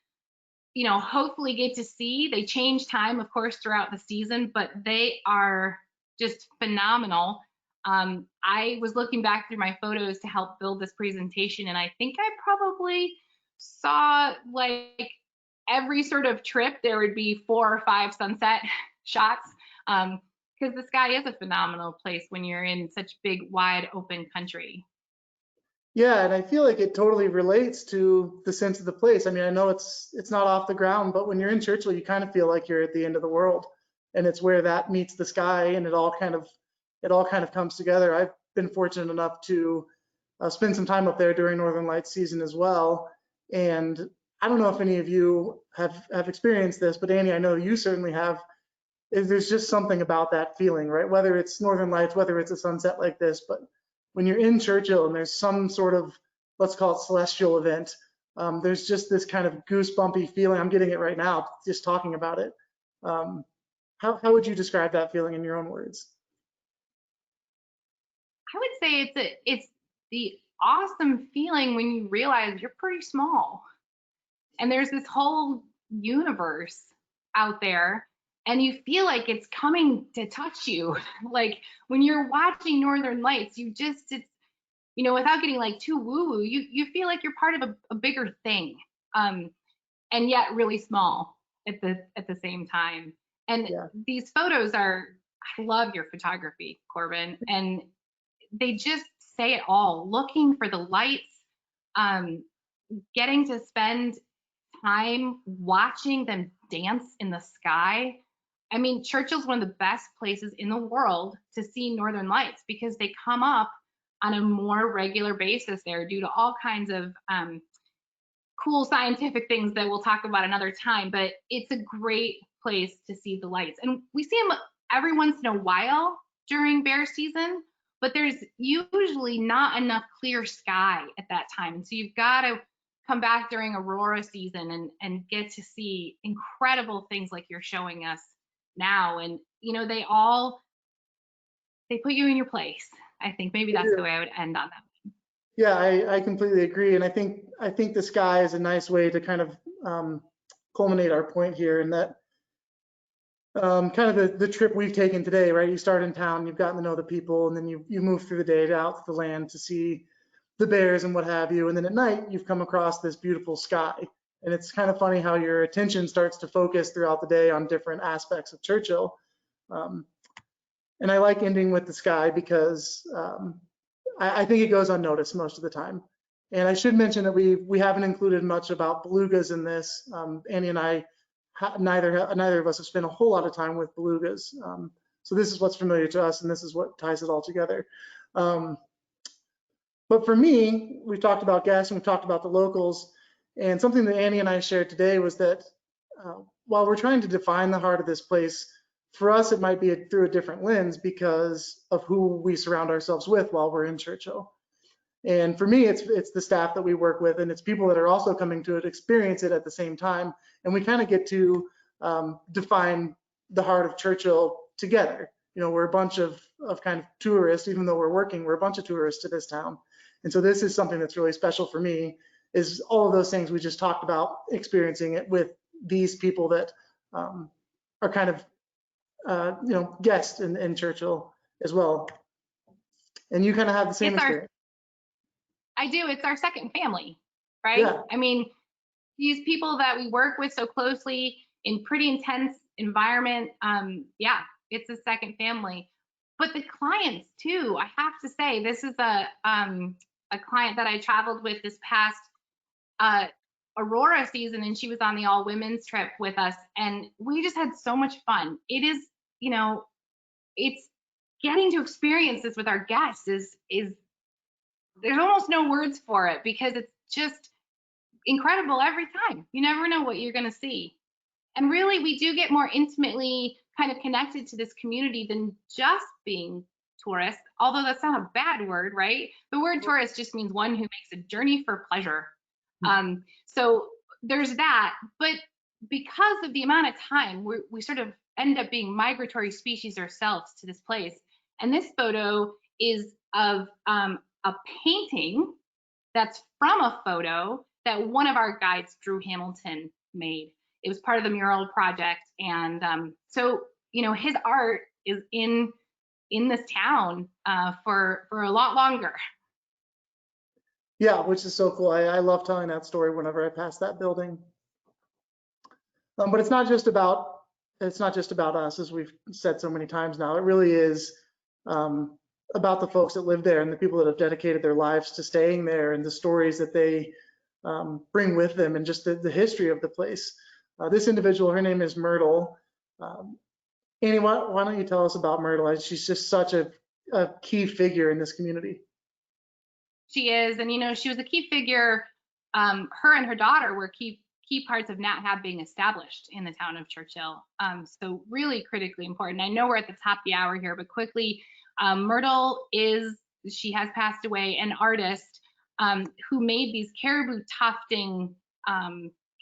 you know, hopefully get to see. They change time, of course, throughout the season, but they are just phenomenal. I was looking back through my photos to help build this presentation, and I think I probably saw, like, every sort of trip there would be 4 or 5 sunset shots, because the sky is a phenomenal place when you're in such big, wide open country. Yeah, and I feel like it totally relates to the sense of the place. I mean, I know it's not off the ground, but when you're in Churchill, you kind of feel like you're at the end of the world, and it's where that meets the sky, and it all kind of comes together. I've been fortunate enough to spend some time up there during Northern Lights season as well, and I don't know if any of you have experienced this, but Annie, I know you certainly have. There's just something about that feeling, right? Whether it's Northern Lights, whether it's a sunset like this, but when you're in Churchill and there's some sort of, let's call it celestial event, There's just this kind of goosebumpy feeling. I'm getting it right now just talking about it. How would you describe that feeling in your own words? I would say it's the awesome feeling when you realize you're pretty small and there's this whole universe out there and you feel like it's coming to touch you. Like when you're watching Northern Lights, it's, you know, without getting like too woo-woo, you feel like you're part of a bigger thing, and yet really small at the same time. And Yeah. these photos I love your photography, Corbin, and they just say it all. Looking for the lights, getting to spend time watching them dance in the sky. I mean, Churchill's one of the best places in the world to see Northern Lights because they come up on a more regular basis there due to all kinds of cool scientific things that we'll talk about another time. But it's a great place to see the lights. And we see them every once in a while during bear season, but there's usually not enough clear sky at that time. And so you've got to come back during aurora season and get to see incredible things like you're showing us now. And, you know, they put you in your place. I think maybe that's the way I would end on that. Yeah, I completely agree. And I think the sky is a nice way to kind of culminate our point here, and that kind of the trip we've taken today, right? You start in town, you've gotten to know the people, and then you move through the day out to the land to see the bears and what have you. And then at night, you've come across this beautiful sky. And it's kind of funny how your attention starts to focus throughout the day on different aspects of Churchill. And I like ending with the sky because I think it goes unnoticed most of the time. And I should mention that we haven't included much about belugas in this. Annie and I, neither of us have spent a whole lot of time with belugas. So this is what's familiar to us, and this is what ties it all together. But for me, we've talked about guests and we've talked about the locals. And something that Annie and I shared today was that while we're trying to define the heart of this place, for us, it might be through a different lens because of who we surround ourselves with while we're in Churchill. And for me, it's the staff that we work with, and it's people that are also coming to experience it at the same time. And we kind of get to define the heart of Churchill together. You know, we're a bunch of kind of tourists, even though we're working, we're a bunch of tourists to this town. And so this is something that's really special for me, is all of those things we just talked about, experiencing it with these people that are kind of you know, guests in Churchill as well. And you kind of have the same experience. I do. It's our second family, right? Yeah. I mean, these people that we work with so closely in pretty intense environment, yeah, it's a second family. But the clients too, I have to say, this is a client that I traveled with this past Aurora season, and she was on the all women's trip with us, and we just had so much fun. It is, you know, it's getting to experience this with our guests is there's almost no words for it because it's just incredible every time. You never know what you're going to see. And really, we do get more intimately kind of connected to this community than just being tourists, although that's not a bad word, right? The word tourist just means one who makes a journey for pleasure. So there's that, but because of the amount of time, we sort of end up being migratory species ourselves to this place. And this photo is of a painting that's from a photo that one of our guides, Drew Hamilton, made. It was part of the mural project. And so, you know, his art is in this town for a lot longer. Yeah, which is so cool. I love telling that story whenever I pass that building. But it's not just about us, as we've said so many times now. It really is about the folks that live there and the people that have dedicated their lives to staying there, and the stories that they bring with them, and just the history of the place. This individual, her name is Myrtle. Annie, why don't you tell us about Myrtle? She's just such a key figure in this community. She is, and you know, she was a key figure. Her and her daughter were key parts of NatHab being established in the town of Churchill. So really critically important. I know we're at the top of the hour here, but quickly, Myrtle she has passed away, an artist who made these caribou tufting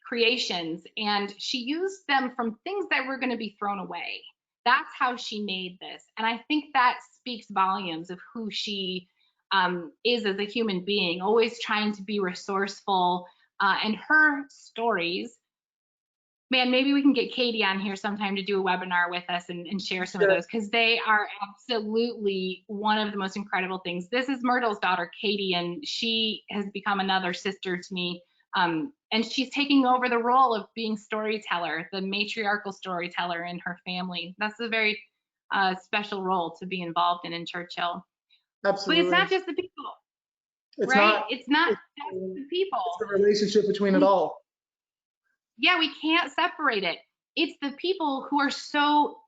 creations, and she used them from things that were going to be thrown away. That's how she made this, and I think that speaks volumes of who she is as a human being, always trying to be resourceful. And her stories, man, maybe we can get Katie on here sometime to do a webinar with us and share some of those, because they are absolutely one of the most incredible things. This is Myrtle's daughter, Katie, and she has become another sister to me. And she's taking over the role of being storyteller, the matriarchal storyteller in her family. That's a very special role to be involved in Churchill. Absolutely. But it's not just the people, It's right? not, it's not just the people. It's the relationship between it all. Yeah, we can't separate it. It's the people who are so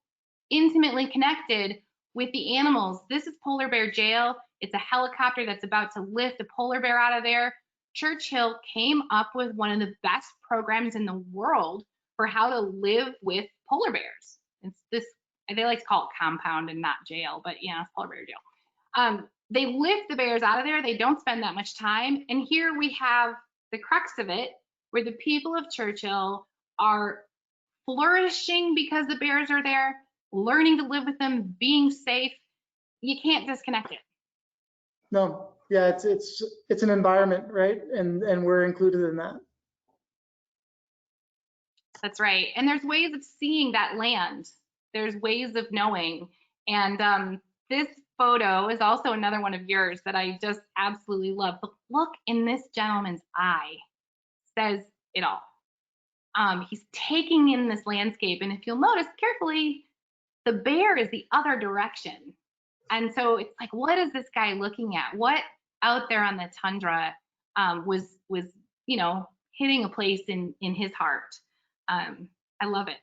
intimately connected with the animals. This is Polar Bear Jail. It's a helicopter that's about to lift a polar bear out of there. Churchill came up with one of the best programs in the world for how to live with polar bears. It's this, they like to call it compound and not jail, but yeah, it's Polar Bear Jail. They lift the bears out of there. They don't spend that much time. And here we have the crux of it, where the people of Churchill are flourishing because the bears are there, learning to live with them, being safe. You can't disconnect it. No, yeah, it's an environment, right? And we're included in that. That's right. And there's ways of seeing that land. There's ways of knowing. And this photo is also another one of yours that I just absolutely love. The look in this gentleman's eye says it all. He's taking in this landscape, and if you'll notice carefully, the bear is the other direction. And so it's like, what is this guy looking at? What out there on the tundra was you know, hitting a place in his heart? I love it.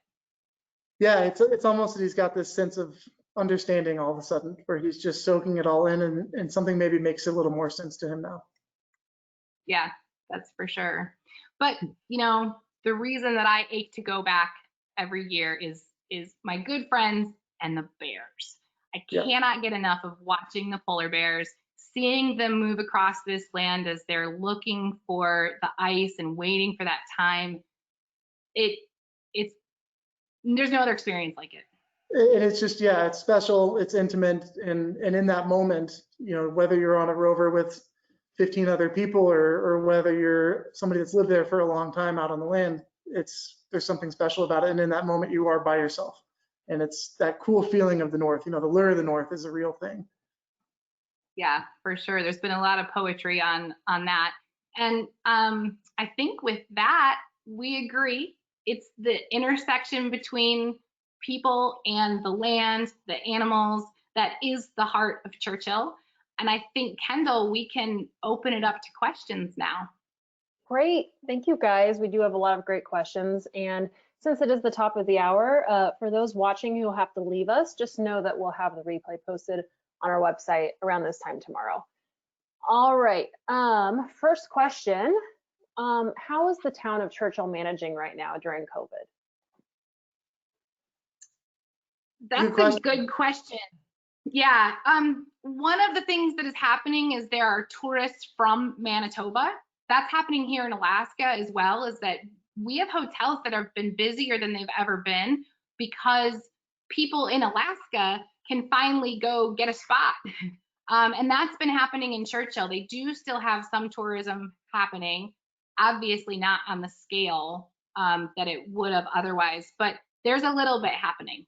Yeah, it's almost that he's got this sense of understanding all of a sudden, where he's just soaking it all in, and something maybe makes a little more sense to him now. Yeah, that's for sure. But you know, the reason that I ache to go back every year is my good friends and the bears. I cannot get enough of watching the polar bears, seeing them move across this land as they're looking for the ice and waiting for that time. There's no other experience like it. And it's just, yeah, it's special, it's intimate, and in that moment, you know, whether you're on a rover with 15 other people or whether you're somebody that's lived there for a long time out on the land, there's something special about it. And in that moment, you are by yourself. And it's that cool feeling of the North. You know, the lure of the North is a real thing. Yeah, for sure. There's been a lot of poetry on that. And I think with that, we agree. It's the intersection between people and the land, the animals, that is the heart of Churchill. And I think, Kendall, we can open it up to questions now. Great. Thank you, guys. We do have a lot of great questions. And since it is the top of the hour, for those watching who have to leave us, just know that we'll have the replay posted on our website around this time tomorrow. All right. First question. How is the town of Churchill managing right now during COVID? That's a good question. Yeah. One of the things that is happening is there are tourists from Manitoba. That's happening here in Alaska as well, is that we have hotels that have been busier than they've ever been because people in Alaska can finally go get a spot. And that's been happening in Churchill. They do still have some tourism happening, obviously not on the scale that it would have otherwise, but there's a little bit happening.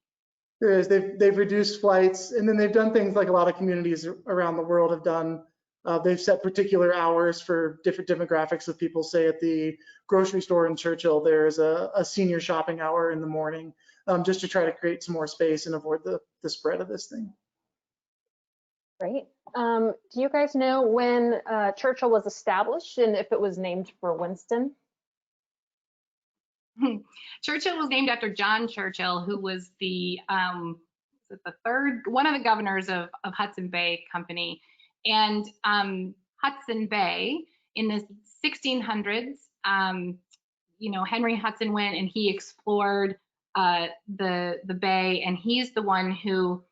There is. They've reduced flights, and then they've done things like a lot of communities around the world have done. They've set particular hours for different demographics of people. Say at the grocery store in Churchill, there's a senior shopping hour in the morning, just to try to create some more space and avoid the spread of this thing. Great. Do you guys know when Churchill was established and if it was named for Winston? Churchill was named after John Churchill, who was one of the governors of Hudson Bay Company. And Hudson Bay in the 1600s, you know, Henry Hudson went and he explored the bay, and he's the one who,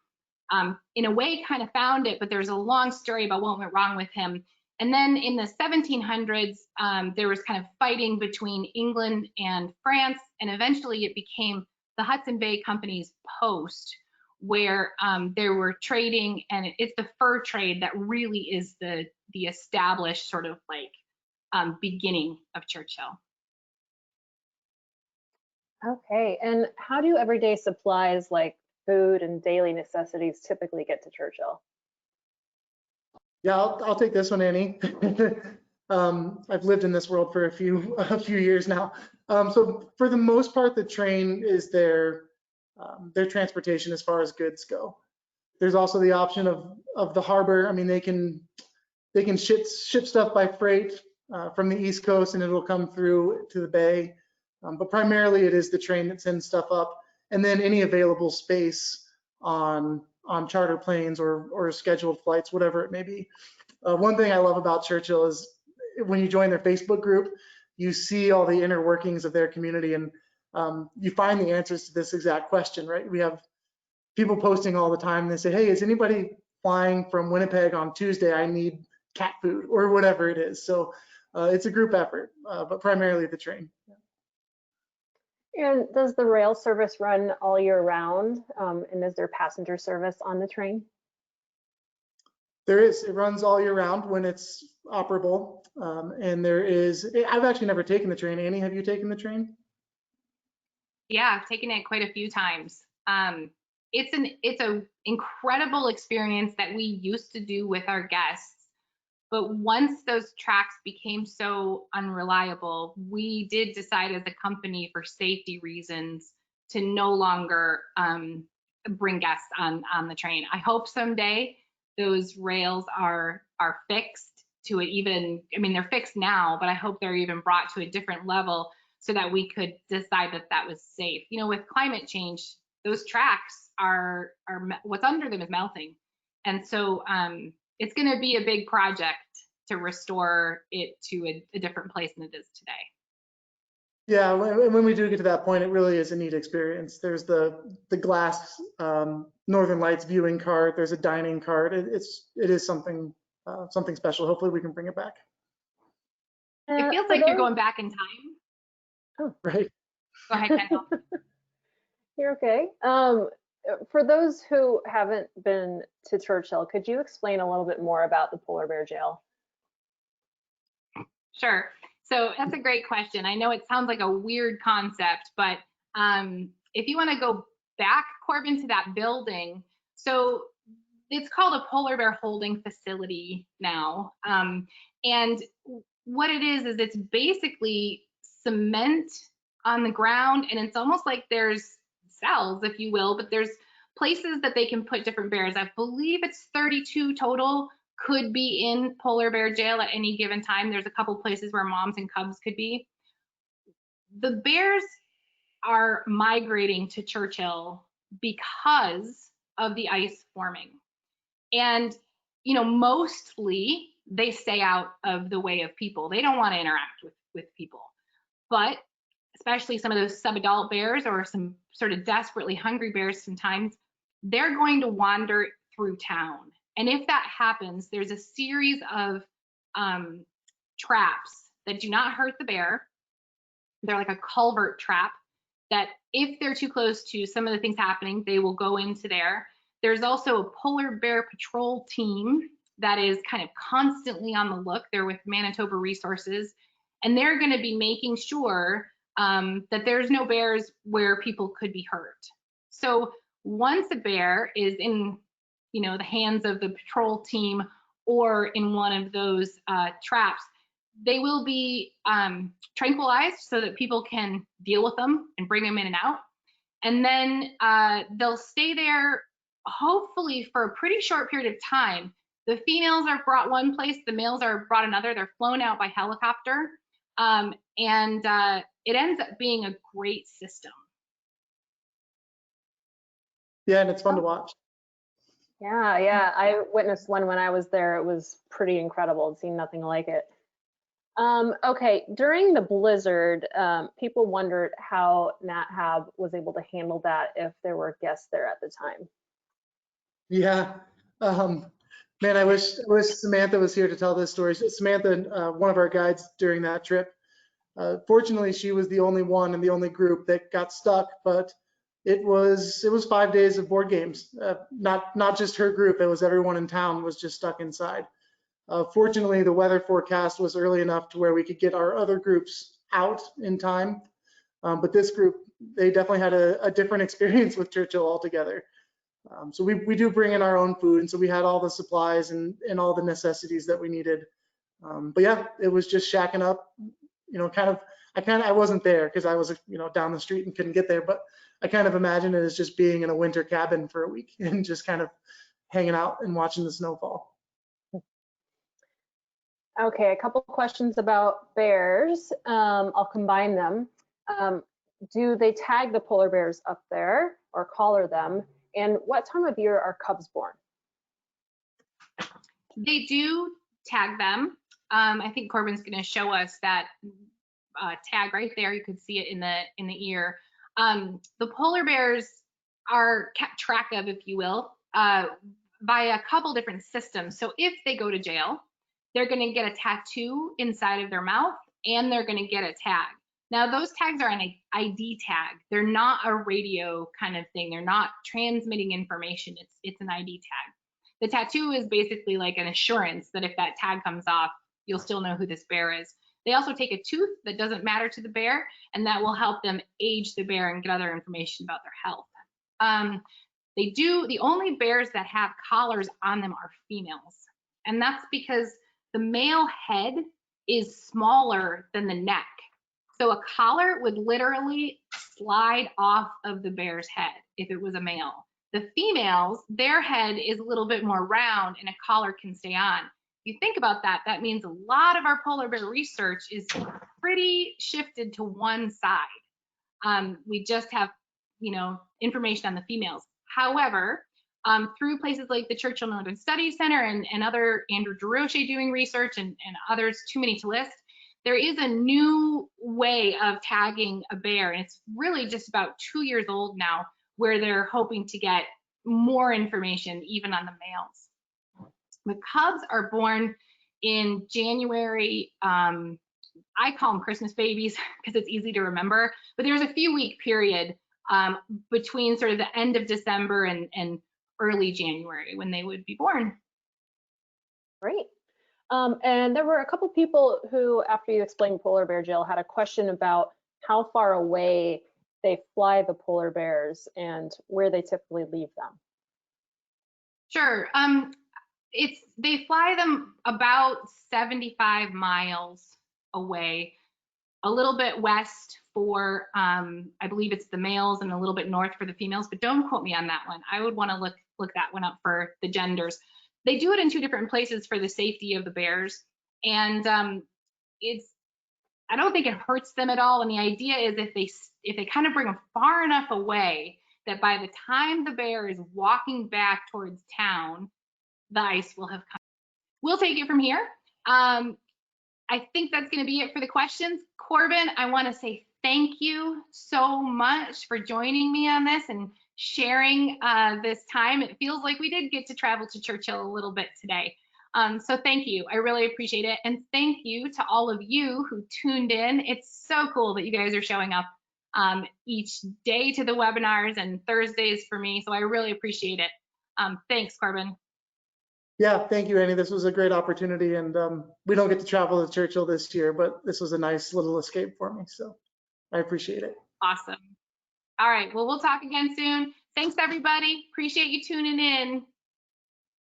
in a way, kind of found it. But there's a long story about what went wrong with him. And then in the 1700s, there was kind of fighting between England and France, and eventually it became the Hudson Bay Company's post, where they were trading, and it's the fur trade that really is the established sort of like beginning of Churchill. Okay, and how do everyday supplies like food and daily necessities typically get to Churchill? Yeah, I'll take this one, Annie. I've lived in this world for a few years now. So for the most part, the train is their transportation as far as goods go. There's also the option of the harbor. I mean, they can ship stuff by freight from the East Coast, and it'll come through to the bay. But primarily, it is the train that sends stuff up, and then any available space on charter planes or scheduled flights, whatever it may be. One thing I love about Churchill is when you join their Facebook group, you see all the inner workings of their community, and you find the answers to this exact question, right? We have people posting all the time. They say, hey, is anybody flying from Winnipeg on Tuesday? I need cat food or whatever it is. So it's a group effort, but primarily the train. And does the rail service run all year round? And is there passenger service on the train? There is. It runs all year round when it's operable. And there is, I've actually never taken the train. Annie, have you taken the train? Yeah, I've taken it quite a few times. It's an incredible experience that we used to do with our guests. But once those tracks became so unreliable, we did decide as a company, for safety reasons, to no longer bring guests on the train. I hope someday those rails are fixed to it even, I mean, they're fixed now, but I hope they're even brought to a different level so that we could decide that that was safe. You know, with climate change, those tracks are what's under them is melting. And so it's going to be a big project to restore it to a different place than it is today. Yeah, when we do get to that point, it really is a neat experience. There's the glass Northern Lights viewing cart. There's a dining cart. It is something special. Hopefully we can bring it back. It feels like you're going back in time. Oh, right. Go ahead, Kendall. You're okay. For those who haven't been to Churchill, could you explain a little bit more about the polar bear jail? Sure. So that's a great question. I know it sounds like a weird concept, but if you want to go back, Corbin, to that building, so it's called a polar bear holding facility now. And what it is it's basically cement on the ground, and it's almost like there's cells, if you will, but there's places that they can put different bears. I believe it's 32 total could be in polar bear jail at any given time. There's a couple places where moms and cubs could be. The bears are migrating to Churchill because of the ice forming. And, you know, mostly they stay out of the way of people. They don't want to interact with people. But especially some of those sub-adult bears or some sort of desperately hungry bears, sometimes they're going to wander through town. And if that happens, there's a series of traps that do not hurt the bear. They're like a culvert trap that if they're too close to some of the things happening, they will go into there. There's also a polar bear patrol team that is kind of constantly on the look. They're with Manitoba Resources, and they're going to be making sure that there's no bears where people could be hurt. So once a bear is in, you know, the hands of the patrol team or in one of those traps, they will be tranquilized so that people can deal with them and bring them in and out. And then they'll stay there hopefully for a pretty short period of time. The females are brought one place, the males are brought another. They're flown out by helicopter. And it ends up being a great system. Yeah, and it's fun to watch. Yeah, I witnessed one when I was there. It was pretty incredible. I'd seen nothing like it. Okay, during the blizzard, people wondered how NatHab was able to handle that if there were guests there at the time. Yeah, Man, I wish Samantha was here to tell this story. Samantha, one of our guides during that trip, fortunately, she was the only one and the only group that got stuck, but it was 5 days of board games. Not just her group, it was everyone in town was just stuck inside. Fortunately, the weather forecast was early enough to where we could get our other groups out in time. But this group, they definitely had a different experience with Churchill altogether. So we do bring in our own food, and so we had all the supplies and all the necessities that we needed. But yeah, it was just shacking up, you know, I wasn't there because I was, you know, down the street and couldn't get there, but I kind of imagine it as just being in a winter cabin for a week and just kind of hanging out and watching the snowfall. Okay, a couple questions about bears. I'll combine them. Do they tag the polar bears up there or collar them? And what time of year are cubs born? They do tag them. I think Corbin's going to show us that tag right there. You can see it in the ear. The polar bears are kept track of, if you will, by a couple different systems. So if they go to jail, they're going to get a tattoo inside of their mouth, and they're going to get a tag. Now, those tags are an ID tag. They're not a radio kind of thing. They're not transmitting information. It's an ID tag. The tattoo is basically like an assurance that if that tag comes off, you'll still know who this bear is. They also take a tooth that doesn't matter to the bear, and that will help them age the bear and get other information about their health. The only bears that have collars on them are females, and that's because the male head is smaller than the neck. So a collar would literally slide off of the bear's head if it was a male. The females, their head is a little bit more round and a collar can stay on. If you think about that, that means a lot of our polar bear research is pretty shifted to one side. We just have, you know, information on the females. However, through places like the Churchill Northern Studies Center and other Andrew DeRoche doing research and others, too many to list, there is a new way of tagging a bear, and it's really just about 2 years old now, where they're hoping to get more information even on the males. The cubs are born in January. I call them Christmas babies because it's easy to remember, but there's a few week period between sort of the end of December and early January when they would be born. Great. And there were a couple people who, after you explained polar bear, Jill, had a question about how far away they fly the polar bears and where they typically leave them. Sure. They fly them about 75 miles away, a little bit west for, I believe it's the males, and a little bit north for the females, but don't quote me on that one. I would want to look that one up for the genders. They do it in 2 different places for the safety of the bears, and I don't think it hurts them at all. And the idea is if they kind of bring them far enough away that by the time the bear is walking back towards town, the ice will have come. We'll take it from here. I think that's going to be it for the questions. Corbin, I want to say thank you so much for joining me on this and sharing this time. It feels like we did get to travel to Churchill a little bit today. So thank you. I really appreciate it. And thank you to all of you who tuned in. It's so cool that you guys are showing up each day to the webinars and Thursdays for me. So I really appreciate it. Thanks, Corbin. Yeah, thank you, Annie. This was a great opportunity, and we don't get to travel to Churchill this year, but this was a nice little escape for me, so I appreciate it. Awesome. All right, well, we'll talk again soon. Thanks, everybody. Appreciate you tuning in.